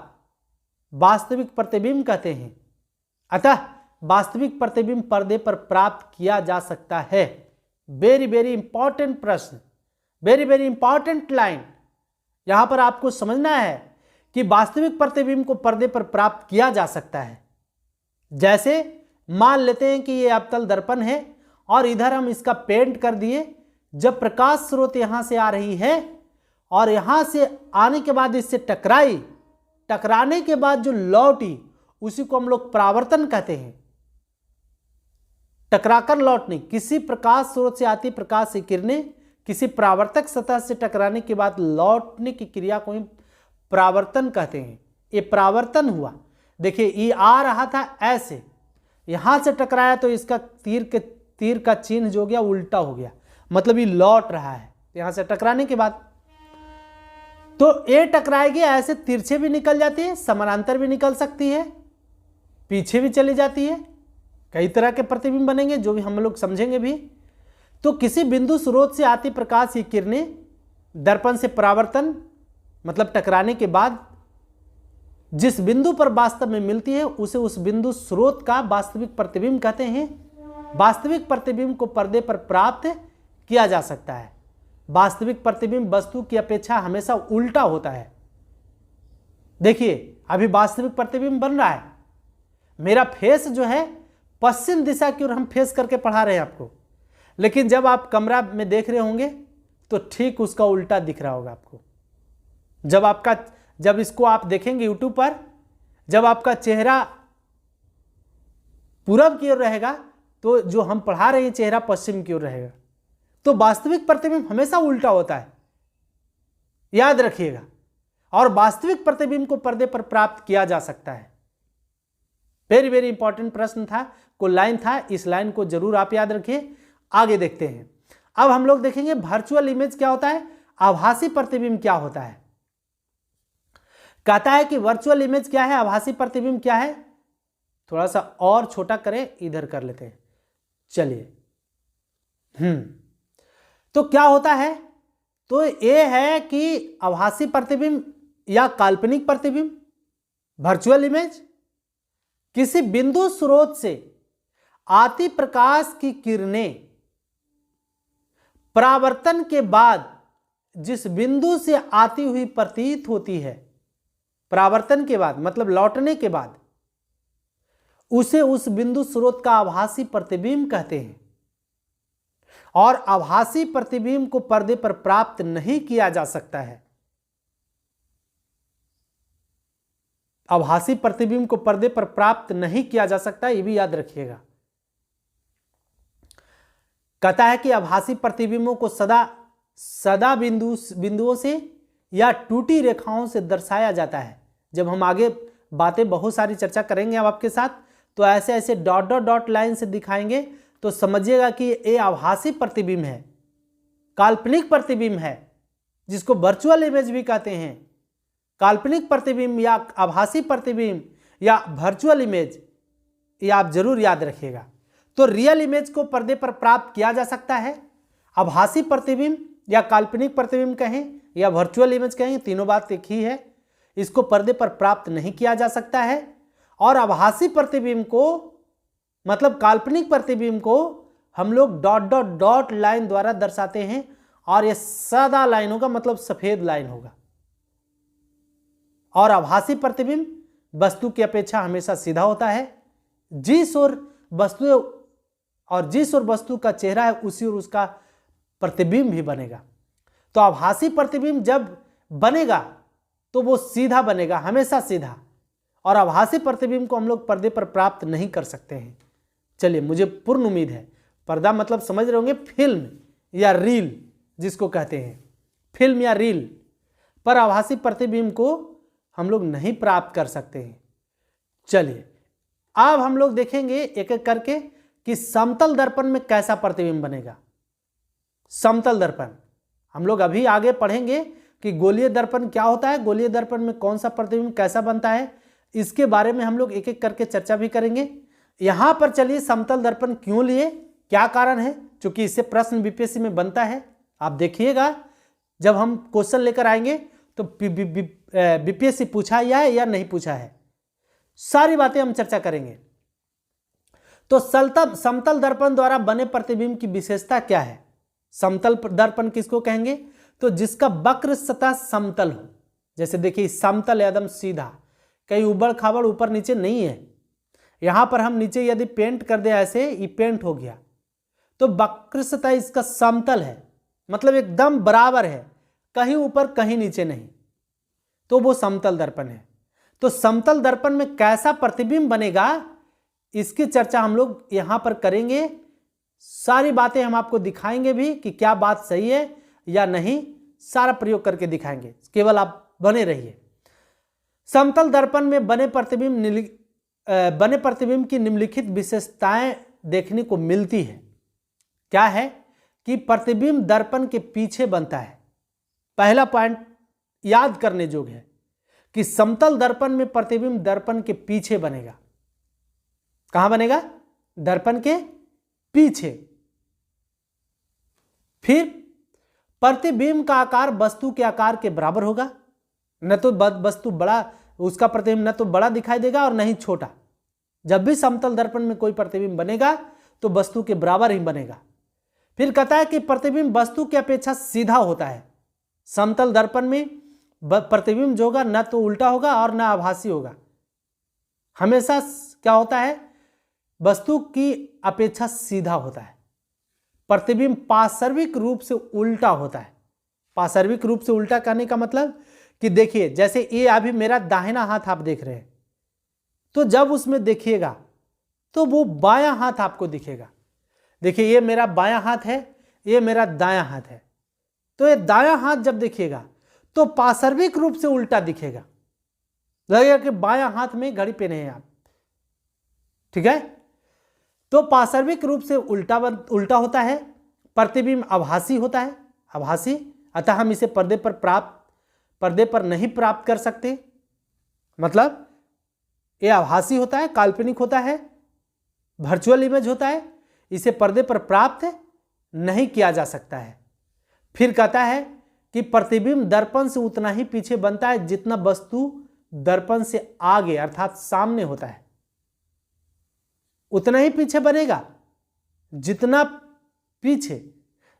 वास्तविक प्रतिबिंब कहते हैं। अतः वास्तविक प्रतिबिंब पर्दे पर प्राप्त किया जा सकता है। वेरी वेरी इंपॉर्टेंट प्रश्न, वेरी वेरी इंपॉर्टेंट लाइन। यहां पर आपको समझना है कि वास्तविक प्रतिबिंब को पर्दे पर प्राप्त किया जा सकता है। जैसे मान लेते हैं कि ये अवतल दर्पण है और इधर हम इसका पेंट कर दिए। जब प्रकाश स्रोत यहां से आ रही है और यहां से आने के बाद इससे टकराई, टकराने के बाद जो लौटी उसी को हम लोग परावर्तन कहते हैं। टकराकर लौटने, किसी प्रकाश स्रोत से आती प्रकाश की किरणें किसी परावर्तक सतह से टकराने के बाद लौटने की क्रिया को परावर्तन कहते हैं। ये परावर्तन हुआ। देखिए ये आ रहा था ऐसे, यहां से टकराया तो इसका तीर का चिन्ह जो गया उल्टा हो गया, मतलब ये लौट रहा है यहां से टकराने के बाद। तो ये टकराएगी, ऐसे तिरछे भी निकल जाती है, समानांतर भी निकल सकती है, पीछे भी चली जाती है। कई तरह के प्रतिबिंब बनेंगे जो भी हम लोग समझेंगे भी। तो किसी बिंदु स्रोत से आती प्रकाश की किरणें दर्पण से परावर्तन मतलब टकराने के बाद जिस बिंदु पर वास्तव में मिलती है उसे उस बिंदु स्रोत का वास्तविक प्रतिबिंब कहते हैं। वास्तविक प्रतिबिंब को पर्दे पर प्राप्त किया जा सकता है। वास्तविक प्रतिबिंब वस्तु की अपेक्षा हमेशा उल्टा होता है। देखिए अभी वास्तविक प्रतिबिंब बन रहा है, मेरा फेस जो है पश्चिम दिशा की ओर हम फेस करके पढ़ा रहे हैं आपको, लेकिन जब आप कमरा में देख रहे होंगे तो ठीक उसका उल्टा दिख रहा होगा आपको। जब इसको आप देखेंगे यूट्यूब पर, जब आपका चेहरा पूरब की ओर रहेगा तो जो हम पढ़ा रहे हैं चेहरा पश्चिम की ओर रहेगा। तो वास्तविक प्रतिबिंब हमेशा उल्टा होता है, याद रखिएगा। और वास्तविक प्रतिबिंब को पर्दे पर प्राप्त किया जा सकता है। वेरी वेरी इंपॉर्टेंट प्रश्न था, को लाइन था, इस लाइन को जरूर आप याद रखिए। आगे देखते हैं। अब हम लोग देखेंगे वर्चुअल इमेज क्या होता है, आभासी प्रतिबिंब क्या होता है। कहता है कि वर्चुअल इमेज क्या है, आभासी प्रतिबिंब क्या है। थोड़ा सा और छोटा करें, इधर कर लेते हैं। चलिए तो क्या होता है, तो ये है कि आभासी प्रतिबिंब या काल्पनिक प्रतिबिंब, वर्चुअल इमेज, किसी बिंदु स्रोत से आती प्रकाश की किरणें परावर्तन के बाद जिस बिंदु से आती हुई प्रतीत होती है, परावर्तन के बाद मतलब लौटने के बाद, उसे उस बिंदु स्रोत का आभासी प्रतिबिंब कहते हैं। और आभासी प्रतिबिंब को पर्दे पर प्राप्त नहीं किया जा सकता है। आभासी प्रतिबिंब को पर्दे पर प्राप्त नहीं किया जा सकता, ये भी याद रखिएगा। कहता है कि आभासी प्रतिबिंबों को सदा बिंदुओं से या टूटी रेखाओं से दर्शाया जाता है। जब हम आगे बातें बहुत सारी चर्चा करेंगे अब आपके साथ, तो ऐसे ऐसे डॉट डॉट डॉट लाइन से दिखाएंगे तो समझिएगा कि ये आभासी प्रतिबिंब है, काल्पनिक प्रतिबिंब है, जिसको वर्चुअल इमेज भी कहते हैं। काल्पनिक प्रतिबिंब या आभासी प्रतिबिंब या वर्चुअल इमेज, ये आप जरूर याद रखिएगा। तो रियल इमेज को पर्दे पर प्राप्त किया जा सकता है। आभासी प्रतिबिंब या काल्पनिक प्रतिबिंब कहें या वर्चुअल इमेज कहें, तीनों बात एक ही है। इसको पर्दे पर प्राप्त नहीं किया जा सकता है। और आभासी प्रतिबिंब को मतलब काल्पनिक प्रतिबिंब को हम लोग डॉट डॉट डॉट लाइन द्वारा दर्शाते हैं, और यह सादा लाइन होगा, मतलब सफेद लाइन होगा। और आभासी प्रतिबिंब वस्तु की अपेक्षा हमेशा सीधा होता है। जिस ओर वस्तु का चेहरा है उसी ओर उसका प्रतिबिंब भी बनेगा। तो आभासी प्रतिबिंब जब बनेगा तो वो सीधा बनेगा, हमेशा सीधा। और आभासी प्रतिबिंब को हम लोग पर्दे पर प्राप्त नहीं कर सकते हैं। चलिए, मुझे पूर्ण उम्मीद है पर्दा मतलब समझ रहे होंगे, फिल्म या रील जिसको कहते हैं, फिल्म या रील पर आभासी प्रतिबिंब को हम लोग नहीं प्राप्त कर सकते हैं। चलिए अब हम लोग देखेंगे एक एक करके कि समतल दर्पण में कैसा प्रतिबिंब बनेगा। समतल दर्पण हम लोग अभी आगे पढ़ेंगे कि गोलीय दर्पण क्या होता है, गोलीय दर्पण में कौन सा प्रतिबिंब कैसा बनता है, इसके बारे में हम लोग एक एक करके चर्चा भी करेंगे। यहां पर चलिए समतल दर्पण क्यों लिए, क्या कारण है, क्योंकि इससे प्रश्न बीपीएससी में बनता है, आप देखिएगा जब हम क्वेश्चन लेकर आएंगे तो बीपीएससी पूछा है या नहीं पूछा है, सारी बातें हम चर्चा करेंगे। तो समतल दर्पण द्वारा बने प्रतिबिंब की विशेषता क्या है? समतल दर्पण किसको कहेंगे? तो जिसका वक्र सतह समतल हो। जैसे देखिए समतल एकदम सीधा, कहीं उबड़ खाबड़ ऊपर नीचे नहीं है। यहां पर हम नीचे यदि पेंट कर दे ऐसे, ये पेंट हो गया, तो वक्र सतह इसका समतल है, मतलब एकदम बराबर है, कहीं ऊपर कहीं नीचे नहीं, तो वो समतल दर्पण है। तो समतल दर्पण में कैसा प्रतिबिंब बनेगा इसकी चर्चा हम लोग यहां पर करेंगे। सारी बातें हम आपको दिखाएंगे भी कि क्या बात सही है या नहीं, सारा प्रयोग करके दिखाएंगे, केवल आप बने रहिए। समतल दर्पण में बने प्रतिबिंब की निम्नलिखित विशेषताएं देखने को मिलती है। क्या है कि प्रतिबिंब दर्पण के पीछे बनता है। पहला पॉइंट याद करने योग्य है कि समतल दर्पण में प्रतिबिंब दर्पण के पीछे बनेगा। कहां बनेगा? दर्पण के पीछे। फिर प्रतिबिंब का आकार वस्तु के आकार के बराबर होगा, न तो वस्तु बड़ा, उसका प्रतिबिंब न तो बड़ा दिखाई देगा और न ही छोटा। जब भी समतल दर्पण में कोई प्रतिबिंब बनेगा तो वस्तु के बराबर ही बनेगा। फिर कहता है कि प्रतिबिंब वस्तु की अपेक्षा सीधा होता है। समतल दर्पण में प्रतिबिंब जो होगा न तो उल्टा होगा और न आभासी होगा, हमेशा क्या होता है? वस्तु की अपेक्षा सीधा होता है। प्रतिबिंब पार्श्विक रूप से उल्टा होता है। पार्श्विक रूप से उल्टा कहने का मतलब कि देखिए जैसे ये अभी मेरा दाहिना हाथ आप देख रहे हैं, तो जब उसमें देखिएगा तो वो बायां हाथ आपको दिखेगा। देखिए ये मेरा बायां हाथ है, ये मेरा दायां हाथ है, तो ये दायां हाथ जब देखिएगा तो पार्श्विक रूप से उल्टा दिखेगा, लगेगा कि बायां हाथ में घड़ी पहने हैं आप। ठीक है, तो पार्श्विक रूप से उल्टा होता है। प्रतिबिंब आभासी होता है, आभासी, अतः हम इसे पर्दे पर नहीं प्राप्त कर सकते। मतलब ये आभासी होता है, काल्पनिक होता है, वर्चुअल इमेज होता है, इसे पर्दे पर प्राप्त नहीं किया जा सकता है। फिर कहता है कि प्रतिबिंब दर्पण से उतना ही पीछे बनता है जितना वस्तु दर्पण से आगे अर्थात सामने होता है, उतना ही पीछे बनेगा जितना पीछे।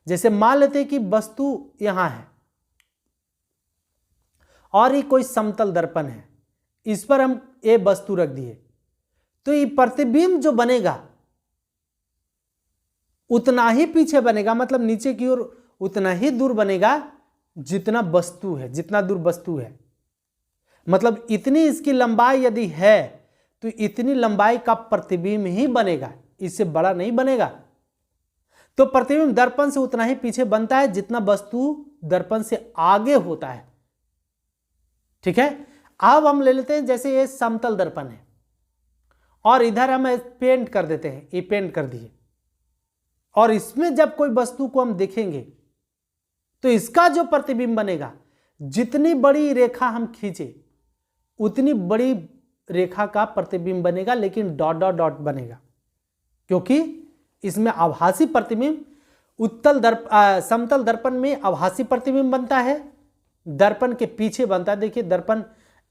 जैसे मान लेते हैं कि वस्तु यहां है और ये कोई समतल दर्पण है, इस पर हम ये वस्तु रख दिए, तो ये प्रतिबिंब जो बनेगा उतना ही पीछे बनेगा, मतलब नीचे की ओर उतना ही दूर बनेगा जितना वस्तु है, जितना दूर वस्तु है। मतलब इतनी इसकी लंबाई यदि है तो इतनी लंबाई का प्रतिबिंब ही बनेगा, इससे बड़ा नहीं बनेगा। तो प्रतिबिंब दर्पण से उतना ही पीछे बनता है जितना वस्तु दर्पण से आगे होता है। ठीक है, अब हम ले लेते हैं जैसे ये समतल दर्पण है और इधर हम पेंट कर देते हैं, ये पेंट कर दिए, और इसमें जब कोई वस्तु को हम देखेंगे तो इसका जो प्रतिबिंब बनेगा, जितनी बड़ी रेखा हम खींचे उतनी बड़ी रेखा का प्रतिबिंब बनेगा, लेकिन डॉट डॉट डॉट बनेगा, क्योंकि इसमें आभासी प्रतिबिंब समतल दर्पण में आभासी प्रतिबिंब बनता है, दर्पण के पीछे बनता है। देखिए दर्पण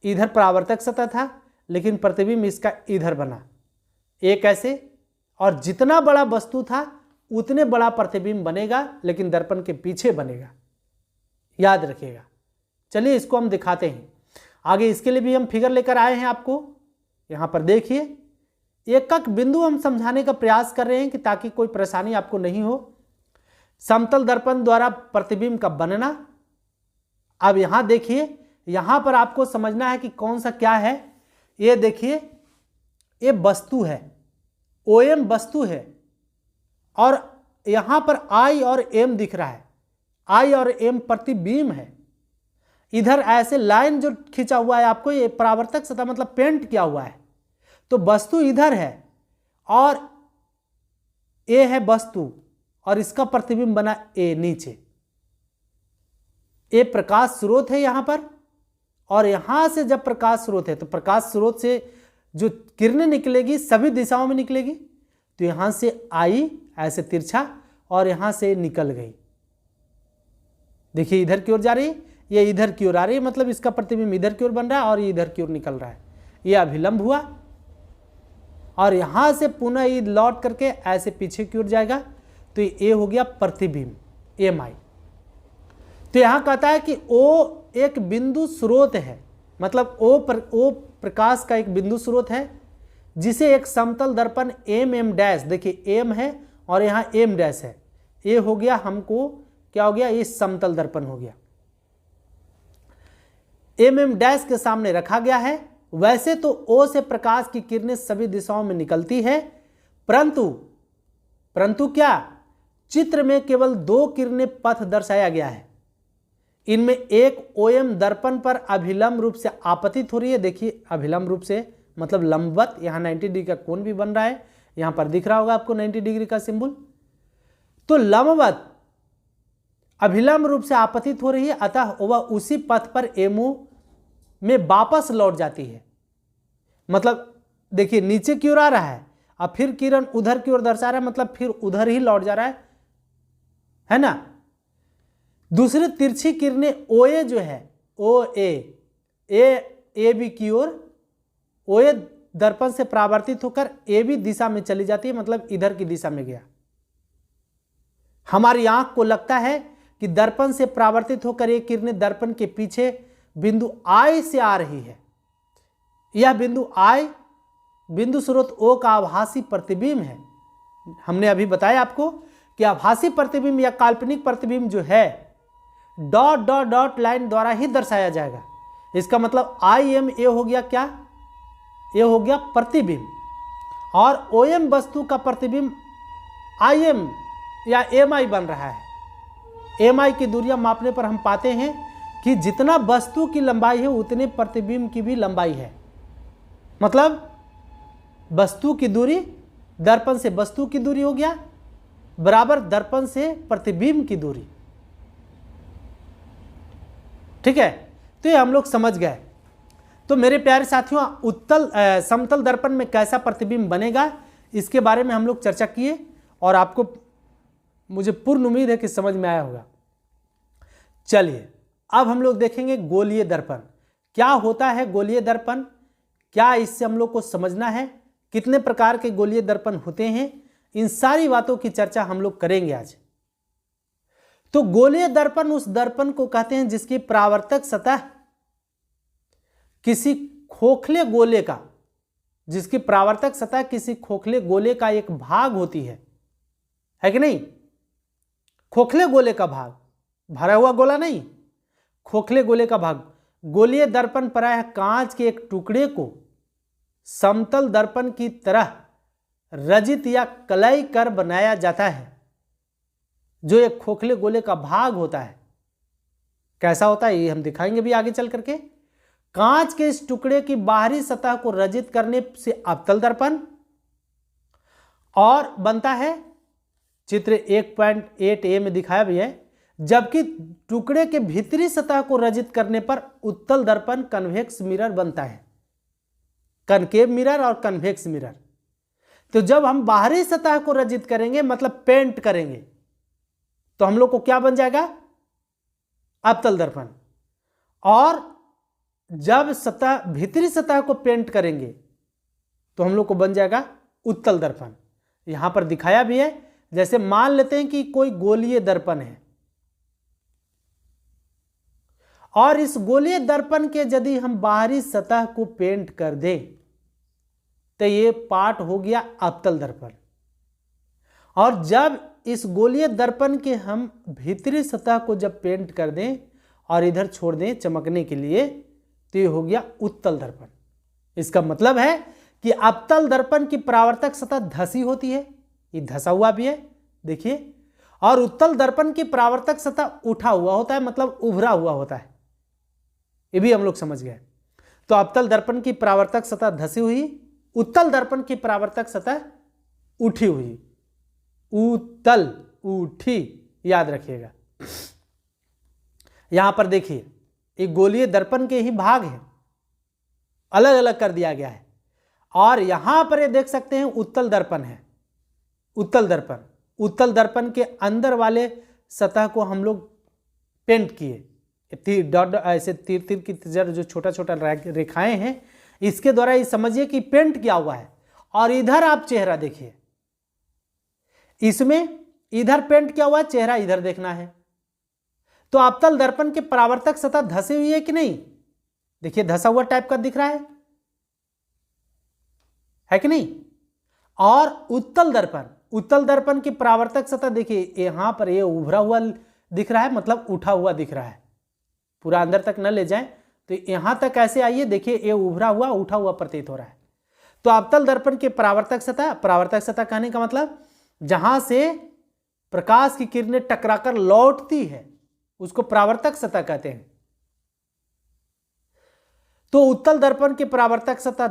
इधर परावर्तक सतह था, लेकिन प्रतिबिंब इसका इधर बना, एक ऐसे, और जितना बड़ा वस्तु था उतने बड़ा प्रतिबिंब बनेगा, लेकिन दर्पण के पीछे बनेगा, याद रखिएगा। चलिए इसको हम दिखाते हैं आगे। इसके लिए भी हम फिगर लेकर आए हैं आपको। यहां पर देखिए एक एक बिंदु हम समझाने का प्रयास कर रहे हैं कि ताकि कोई परेशानी आपको नहीं हो। समतल दर्पण द्वारा प्रतिबिंब का बनना। अब यहां देखिए, यहां पर आपको समझना है कि कौन सा क्या है। ये देखिए ये वस्तु है, OM वस्तु है, और यहां पर I और M दिख रहा है, I और M प्रतिबिंब है। इधर ऐसे लाइन जो खींचा हुआ है आपको, ये परावर्तक सतह मतलब पेंट किया हुआ है, तो वस्तु इधर है और ये है वस्तु, और इसका प्रतिबिंब बना ए नीचे। ये प्रकाश स्रोत है यहां पर, और यहां से जब प्रकाश स्रोत है तो प्रकाश स्रोत से जो किरणें निकलेगी सभी दिशाओं में निकलेगी। तो यहां से आई ऐसे तिरछा और यहां से निकल गई, देखिए इधर की ओर जा रही, ये इधर की ओर आ रही है, मतलब इसका प्रतिबिंब इधर की ओर बन रहा है और ये इधर की ओर निकल रहा है, ये अभिलंब हुआ। और यहां से पुनः ये लौट करके ऐसे पीछे की ओर जाएगा, तो ये हो गया प्रतिबिंब MI। तो यहां कहता है कि O एक बिंदु स्रोत है, मतलब O प्रकाश का एक बिंदु स्रोत है जिसे एक समतल दर्पण M डैश, देखिए M है और यहाँ M डैश है, ये हो गया हमको क्या हो गया, ये समतल दर्पण हो गया, M डैश के सामने रखा गया है। वैसे तो O से प्रकाश की किरणें सभी दिशाओं में निकलती है, परंतु क्या, चित्र में केवल 2 किरणें पथ दर्शाया गया है। इनमें एक OM दर्पण पर अभिलंब रूप से आपतित हो रही है, देखिए अभिलंब रूप से मतलब लंबवत, यहाँ 90 डिग्री का कोण भी बन रहा है, यहाँ पर दिख रहा होगा आपको 90 डिग्री का सिंबल। तो लंबवत अभिलंब रूप से आपतित हो रही है, अतः वह उसी पथ पर MO में वापस लौट जाती है। मतलब देखिए नीचे की ओर आ रहा है, अब फिर किरण उधर की ओर दर्शा रहा है, मतलब फिर उधर ही लौट जा रहा है ना। दूसरी तिरछी किरणें OA जो है, AB की ओर, OA दर्पण से परावर्तित होकर AB दिशा में चली जाती है, मतलब इधर की दिशा में गया। हमारी आंख को लगता है कि दर्पण से परावर्तित होकर ये किरणें दर्पण के पीछे बिंदु I से आ रही है। यह बिंदु I बिंदु स्रोत O का आभासी प्रतिबिंब है। हमने अभी बताया आपको कि आभासी प्रतिबिंब या काल्पनिक प्रतिबिंब जो है डॉट डॉट डॉट लाइन द्वारा ही दर्शाया जाएगा। इसका मतलब IMA हो गया क्या, ये हो गया प्रतिबिंब, और OM वस्तु का प्रतिबिंब IM या MI बन रहा है। MI की दूरियां मापने पर हम पाते हैं कि जितना वस्तु की लंबाई है उतने प्रतिबिंब की भी लंबाई है। मतलब वस्तु की दूरी दर्पण से वस्तु की दूरी हो गया बराबर दर्पण से प्रतिबिंब की दूरी। ठीक है, तो ये हम लोग समझ गए। तो मेरे प्यारे साथियों, समतल दर्पण में कैसा प्रतिबिंब बनेगा इसके बारे में हम लोग चर्चा किए और आपको मुझे पूर्ण उम्मीद है कि समझ में आया होगा। चलिए अब हम लोग देखेंगे गोलीय दर्पण। क्या होता है गोलीय दर्पण, क्या इससे हम लोग को समझना है, कितने प्रकार के गोलीय दर्पण होते हैं, इन सारी बातों की चर्चा हम लोग करेंगे आज। तो गोलीय दर्पण उस दर्पण को कहते हैं जिसकी परावर्तक सतह किसी खोखले गोले का, जिसकी परावर्तक सतह किसी खोखले गोले का एक भाग होती है कि नहीं। खोखले गोले का भाग, भरा हुआ गोला नहीं, खोखले गोले का भाग। गोलीय दर्पण प्रायः कांच के एक टुकड़े को समतल दर्पण की तरह रजित या कलई कर बनाया जाता है, जो एक खोखले गोले का भाग होता है। कैसा होता है ये हम दिखाएंगे भी आगे चल करके। कांच के इस टुकड़े की बाहरी सतह को रजित करने से अवतल दर्पण और बनता है, चित्र 1.8a में दिखाया भी है, जबकि टुकड़े के भीतरी सतह को रजित करने पर उत्तल दर्पण कन्वेक्स मिरर बनता है। कनकेव मिरर और कन्वेक्स मिरर। तो जब हम बाहरी सतह को रजित करेंगे मतलब पेंट करेंगे तो हम लोग को क्या बन जाएगा, अवतल दर्पण। और जब सतह भीतरी सतह को पेंट करेंगे तो हम लोग को बन जाएगा उत्तल दर्पण। यहां पर दिखाया भी है, जैसे मान लेते हैं कि कोई गोलीय दर्पण है और इस गोलीय दर्पण के यदि हम बाहरी सतह को पेंट कर दें तो ये पार्ट हो गया अवतल दर्पण। और जब इस गोलीय दर्पण के हम भीतरी सतह को जब पेंट कर दें और इधर छोड़ दें चमकने के लिए तो ये हो गया उत्तल दर्पण। इसका मतलब है कि अवतल दर्पण की परावर्तक सतह धसी होती है, ये धसा हुआ भी है देखिए, और उत्तल दर्पण की परावर्तक सतह उठा हुआ होता है, मतलब उभरा हुआ होता है। ये भी हम लोग समझ गए। तो अवतल दर्पण की परावर्तक सतह धसी हुई, उत्तल दर्पण की परावर्तक सतह उठी हुई। उत्तल उठी, याद रखिएगा। यहां पर देखिए एक गोलीय दर्पण के ही भाग हैं, अलग अलग कर दिया गया है। और यहां पर ये देख सकते हैं उत्तल दर्पण है, उत्तल दर्पण। उत्तल दर्पण के अंदर वाले सतह को हम लोग पेंट किए, तीर डॉट ऐसे तीर तीर की जो छोटा छोटा रेखाएं हैं, इसके द्वारा ये समझिए कि पेंट किया हुआ है। और इधर आप चेहरा देखिए, इसमें इधर पेंट किया हुआ है, चेहरा इधर देखना है। तो अवतल दर्पण के परावर्तक सतह धसी हुई है कि नहीं? देखिए धसा हुआ टाइप का दिख रहा है कि नहीं? और उत्तल दर्पण की परावर्तक सतह देखिए यहां पर ये उभरा हुआ दिख रहा है, मतलब उठा हुआ दिख रहा है। पूरा अंदर तक न ले जाएं तो यहां तक ऐसे आइए, देखिए ये उभरा हुआ उठा हुआ प्रतीत हो रहा है। तो अवतल दर्पण के परावर्तक सतह कहने का मतलब जहां से प्रकाश की किरणें टकराकर लौटती है उसको परावर्तक सतह कहते हैं। तो उत्तल दर्पण की परावर्तक सतह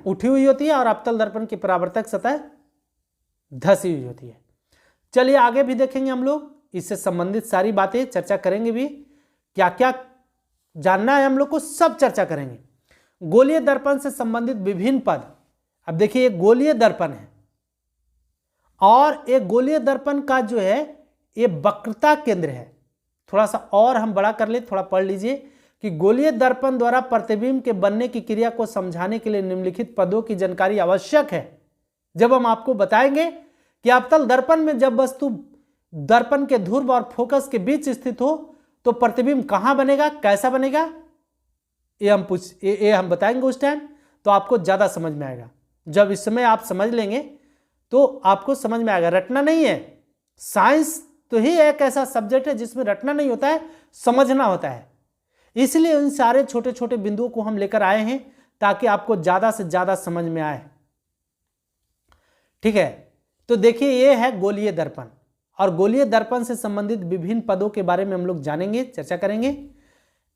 उठी हुई होती है और अवतल दर्पण की परावर्तक सतह धसी हुई होती है। चलिए आगे भी देखेंगे हम लोग, इससे संबंधित सारी बातें चर्चा करेंगे भी, क्या क्या जानना है हम लोग को सब चर्चा करेंगे। गोलीय दर्पण से संबंधित विभिन्न पद। अब देखिए एक गोलीय दर्पण है और एक गोलीय दर्पण का जो है ये वक्रता केंद्र है। थोड़ा सा और हम बड़ा कर ले, थोड़ा पढ़ लीजिए कि गोलीय दर्पण द्वारा प्रतिबिंब के बनने की क्रिया को समझाने के लिए निम्नलिखित पदों की जानकारी आवश्यक है। जब हम आपको बताएंगे कि अवतल दर्पण में जब वस्तु दर्पण के ध्रुव और फोकस के बीच स्थित हो तो प्रतिबिंब कहां बनेगा, कैसा बनेगा, ये हम बताएंगे उस टाइम, तो आपको ज्यादा समझ में आएगा। जब इस समय आप समझ लेंगे तो आपको समझ में आएगा। रटना नहीं है, साइंस तो ही एक ऐसा सब्जेक्ट है जिसमें रटना नहीं होता है, समझना होता है। इसलिए इन सारे छोटे छोटे बिंदुओं को हम लेकर आए हैं ताकि आपको ज्यादा से ज्यादा समझ में आए। ठीक है, तो देखिए ये है गोलीय दर्पण और गोलीय दर्पण से संबंधित विभिन्न पदों के बारे में हम लोग जानेंगे, चर्चा करेंगे।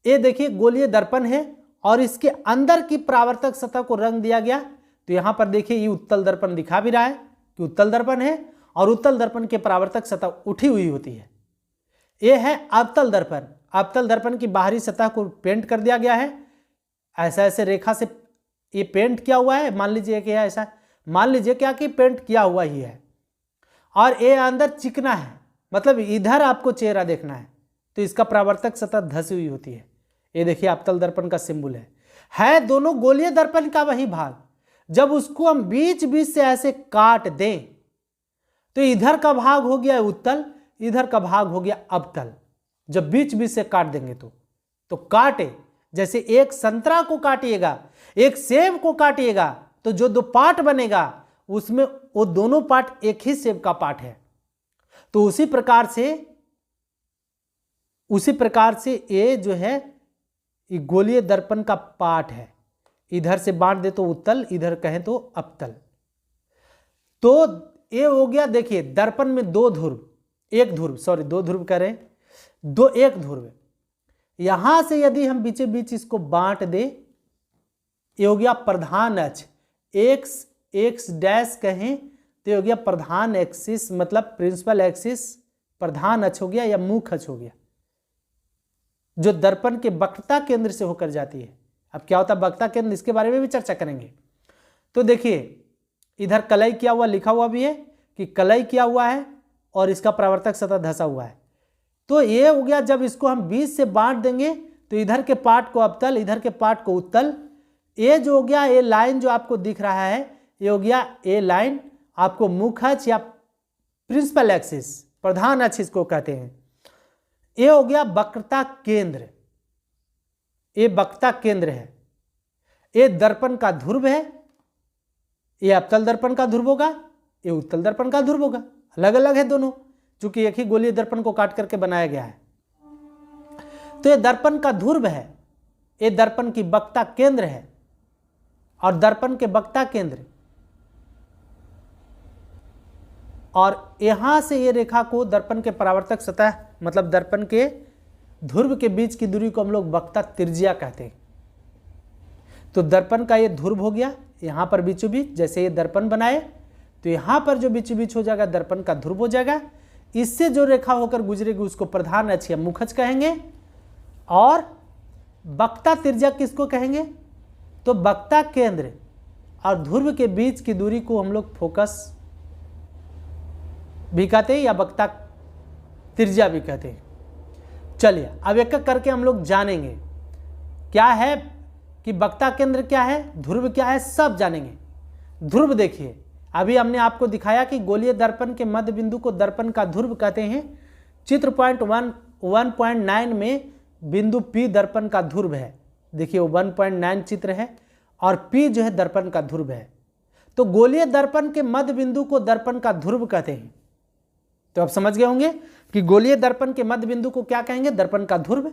ये देखिए गोलीय दर्पण है और इसके अंदर की परावर्तक सतह को रंग दिया गया। तो यहां पर देखिए ये उत्तल दर्पण दिखा भी रहा है कि उत्तल दर्पण है और उत्तल दर्पण के परावर्तक सतह उठी हुई होती है। यह है अवतल दर्पण। अवतल दर्पण की बाहरी सतह को पेंट कर दिया गया है, ऐसा ऐसे रेखा से ये पेंट किया हुआ है। मान लीजिए कि ऐसा, मान लीजिए क्या कि पेंट किया हुआ ही है और ये अंदर चिकना है, मतलब इधर आपको चेहरा देखना है तो इसका परावर्तक सतह धसी हुई होती है। ये देखिए अवतल दर्पण का सिंबल है दोनों गोलीय दर्पण का वही भाग। जब उसको हम बीच बीच से ऐसे काट दें तो इधर का भाग हो गया उत्तल, इधर का भाग हो गया अवतल। जब बीच बीच से काट देंगे तो काटे, जैसे एक संतरा को काटिएगा, एक सेब को काटिएगा तो जो दो पार्ट बनेगा उसमें वो दोनों पार्ट एक ही सेब का पार्ट है। तो उसी प्रकार से ये जो है ये गोलीय दर्पण का पार्ट है। इधर से बांट दे तो उत्तल, इधर कहें तो अवतल। तो ये हो गया, देखिए दर्पण में दो ध्रुव करें, एक ध्रुव। यहां से यदि हम बीचे बीच इसको बांट दे, ये हो गया प्रधान अक्ष, एक्स डैश कहें तो ये हो गया प्रधान एक्सिस, मतलब प्रिंसिपल एक्सिस प्रधान अक्ष हो गया या मुख्य अक्ष हो गया, जो दर्पण के वक्रता केंद्र से होकर जाती है। अब क्या होता है वक्रता केंद्र, इसके बारे में भी चर्चा करेंगे। तो देखिए इधर कलई किया हुआ लिखा हुआ भी है कि कलई किया हुआ है और इसका परावर्तक सतह धसा हुआ है। तो ये हो गया, जब इसको हम बीच से बांट देंगे तो इधर के पार्ट को अवतल, इधर के पार्ट को उत्तल। ये जो हो गया, ये लाइन जो आपको दिख रहा है ये हो गया, ये लाइन आपको मुख्य अक्ष या प्रिंसिपल एक्सिस प्रधान अक्ष इसको कहते हैं। ये हो गया वक्रता केंद्र, ये वक्रता केंद्र है। ये दर्पण का ध्रुव है, ये अवतल दर्पण का ध्रुव होगा, ये उत्तल दर्पण का ध्रुव होगा। अलग अलग है दोनों, चूंकि एक ही गोलीय दर्पण को काट करके बनाया गया है। तो ये दर्पण का ध्रुव है, ये दर्पण की वक्रता केंद्र है और दर्पण के वक्रता केंद्र, और यहां से ये रेखा को दर्पण के परावर्तक सतह, मतलब दर्पण के ध्रुव के बीच की दूरी को हम लोग वक्रता त्रिज्या कहते हैं। तो दर्पण का ये ध्रुव हो गया, यहां पर बीचों बीच जैसे ये दर्पण बनाए तो यहां पर जो बीचों बीच हो जाएगा दर्पण का ध्रुव हो जाएगा। इससे जो रेखा होकर गुजरेगी उसको प्रधान अक्ष या मुख्य अक्ष कहेंगे। और वक्रता त्रिज्या किसको कहेंगे, तो वक्रता केंद्र और ध्रुव के बीच की दूरी को हम लोग फोकस भी कहते हैं या वक्रता त्रिज्या भी कहते हैं। चलिए अब एक एक करके हम लोग जानेंगे क्या है कि वक्ता केंद्र क्या है, ध्रुव क्या है, सब जानेंगे। ध्रुव देखिए, अभी हमने आपको दिखाया कि गोलीय दर्पण के मध्य बिंदु को दर्पण का ध्रुव कहते हैं। चित्र पॉइंट 1.9 में बिंदु P दर्पण का ध्रुव है। देखिए वो 1.9 चित्र है और P जो है दर्पण का ध्रुव है। तो गोलीय दर्पण के मध्य बिंदु को दर्पण का ध्रुव कहते हैं। तो आप समझ गए होंगे कि गोलीय दर्पण के मध्य बिंदु को क्या कहेंगे, दर्पण का ध्रुव।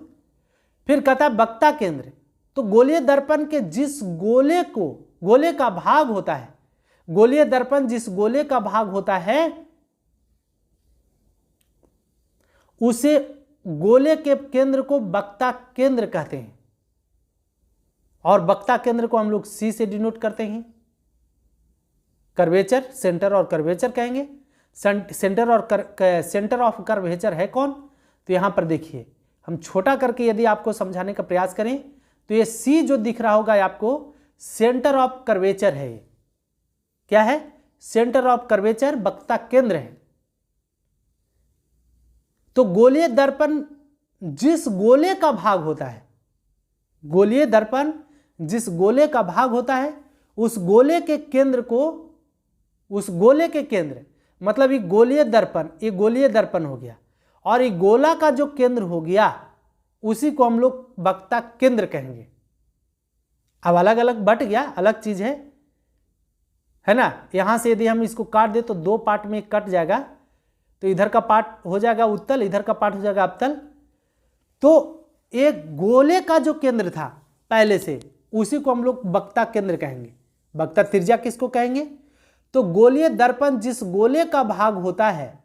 फिर कहता है वक्ता केंद्र। तो गोलीय दर्पण के जिस गोले का भाग होता है, गोलीय दर्पण जिस गोले का भाग होता है उसे गोले के केंद्र को वक्ता केंद्र कहते हैं। और वक्ता केंद्र को हम लोग C से डिनोट करते हैं। कर्वेचर, सेंटर और कर्वेचर कहेंगे। सेंटर ऑफ कर्वेचर है कौन, तो यहां पर देखिए हम छोटा करके यदि आपको समझाने का प्रयास करें तो ये C जो दिख रहा होगा आपको सेंटर ऑफ कर्वेचर है। ये क्या है, सेंटर ऑफ कर्वेचर, वक्ता केंद्र है। तो गोलीय दर्पण जिस गोले का भाग होता है, गोलीय दर्पण जिस गोले का भाग होता है उस गोले के केंद्र को, उस गोले के केंद्र मतलब ये गोलीय दर्पण हो गया और ये गोला का जो केंद्र हो गया उसी को हम लोग वक्ता केंद्र कहेंगे। अब अलग अलग बट गया, अलग चीज है ना। यहां से यदि हम इसको काट दे तो दो पार्ट में कट जाएगा, तो इधर का पार्ट हो जाएगा उत्तल, इधर का पार्ट हो जाएगा अवतल। तो एक गोले का जो केंद्र था पहले से उसी को हम लोग वक्ता केंद्र कहेंगे। वक्ता त्रिज्या किसको कहेंगे, तो गोलीय दर्पण जिस गोले का भाग होता है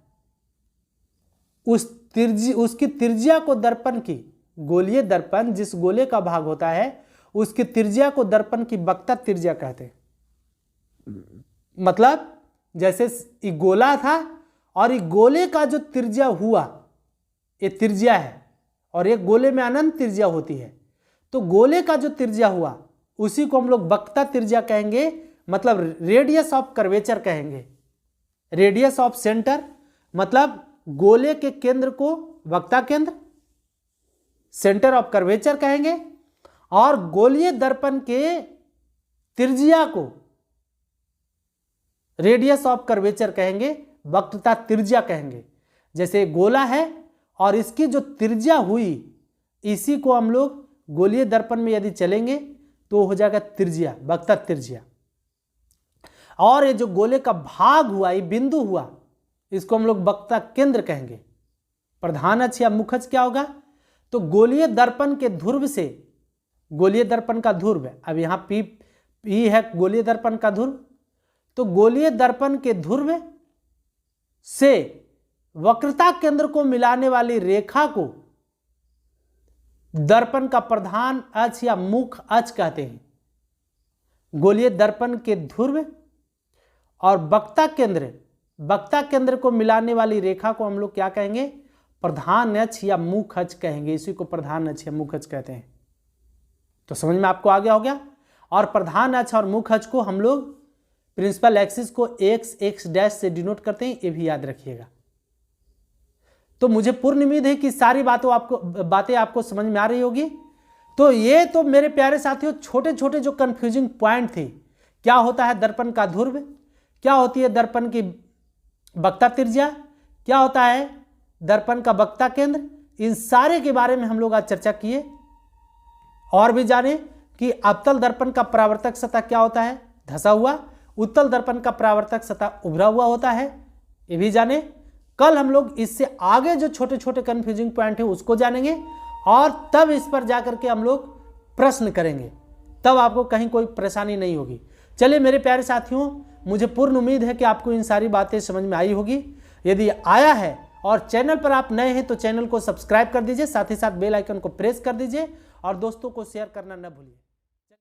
उसकी त्रिज्या को दर्पण की, गोलीय दर्पण जिस गोले का भाग होता है उसकी त्रिज्या को दर्पण की वक्ता त्रिज्या कहते हैं। मतलब जैसे ये गोला था और ये गोले का जो त्रिज्या हुआ, ये त्रिज्या है और एक गोले में अनंत त्रिज्या होती है। तो गोले का जो त्रिज्या हुआ उसी को हम लोग वक्ता त्रिज्या कहेंगे, मतलब रेडियस ऑफ कर्वेचर कहेंगे। रेडियस ऑफ सेंटर मतलब गोले के केंद्र को वक्ता केंद्र, सेंटर ऑफ कर्वेचर कहेंगे और गोलीय दर्पण के त्रिज्या को रेडियस ऑफ कर्वेचर कहेंगे, वक्रता त्रिज्या कहेंगे। जैसे गोला है और इसकी जो त्रिज्या हुई इसी को हम लोग गोलीय दर्पण में यदि चलेंगे तो हो जाएगा त्रिज्या, वक्ता त्रिज्या। और ये जो गोले का भाग हुआ, ये बिंदु हुआ, इसको हम लोग वक्ता केंद्र कहेंगे। प्रधान अक्ष या मुख अक्ष क्या होगा, तो गोलीय दर्पण के ध्रुव से, गोलीय दर्पण का ध्रुव है, अब यहां P है गोलीय दर्पण का ध्रुव, तो गोलीय दर्पण के ध्रुव से वक्रता केंद्र को मिलाने वाली रेखा को दर्पण का प्रधान अक्ष या मुख अक्ष कहते हैं। गोलीय दर्पण के ध्रुव और वक्ता केंद्र को मिलाने वाली रेखा को हम लोग क्या कहेंगे, प्रधान अक्ष या मुख अक्ष कहेंगे। इसी को प्रधान अक्ष या मुख अक्ष कहते हैं। तो समझ में आपको आ गया हो गया। और प्रधान अक्ष और मुख अक्ष को हम लोग प्रिंसिपल एक्सिस को x डैश से डिनोट करते हैं, ये भी याद रखिएगा। तो मुझे पूर्ण उम्मीद है कि सारी बातें आपको समझ में आ रही होगी। तो ये तो मेरे प्यारे साथियों छोटे छोटे जो कंफ्यूजिंग पॉइंट थे, क्या होता है दर्पण का ध्रुव, क्या होती है दर्पण की वक्ता त्रिज्या, क्या होता है दर्पण का वक्ता केंद्र, इन सारे के बारे में हम लोग आज चर्चा किए। और भी जाने कि अवतल दर्पण का परावर्तक सतह क्या होता है, धंसा हुआ। उत्तल दर्पण का परावर्तक सतह उभरा हुआ होता है, ये भी जाने। कल हम लोग इससे आगे जो छोटे छोटे कंफ्यूजिंग पॉइंट है उसको जानेंगे और तब इस पर जाकर के हम लोग प्रश्न करेंगे, तब आपको कहीं कोई परेशानी नहीं होगी। चलिए मेरे प्यारे साथियों, मुझे पूर्ण उम्मीद है कि आपको इन सारी बातें समझ में आई होगी। यदि आया है और चैनल पर आप नए हैं तो चैनल को सब्सक्राइब कर दीजिए, साथ ही साथ बेल आइकन को प्रेस कर दीजिए और दोस्तों को शेयर करना न भूलिए।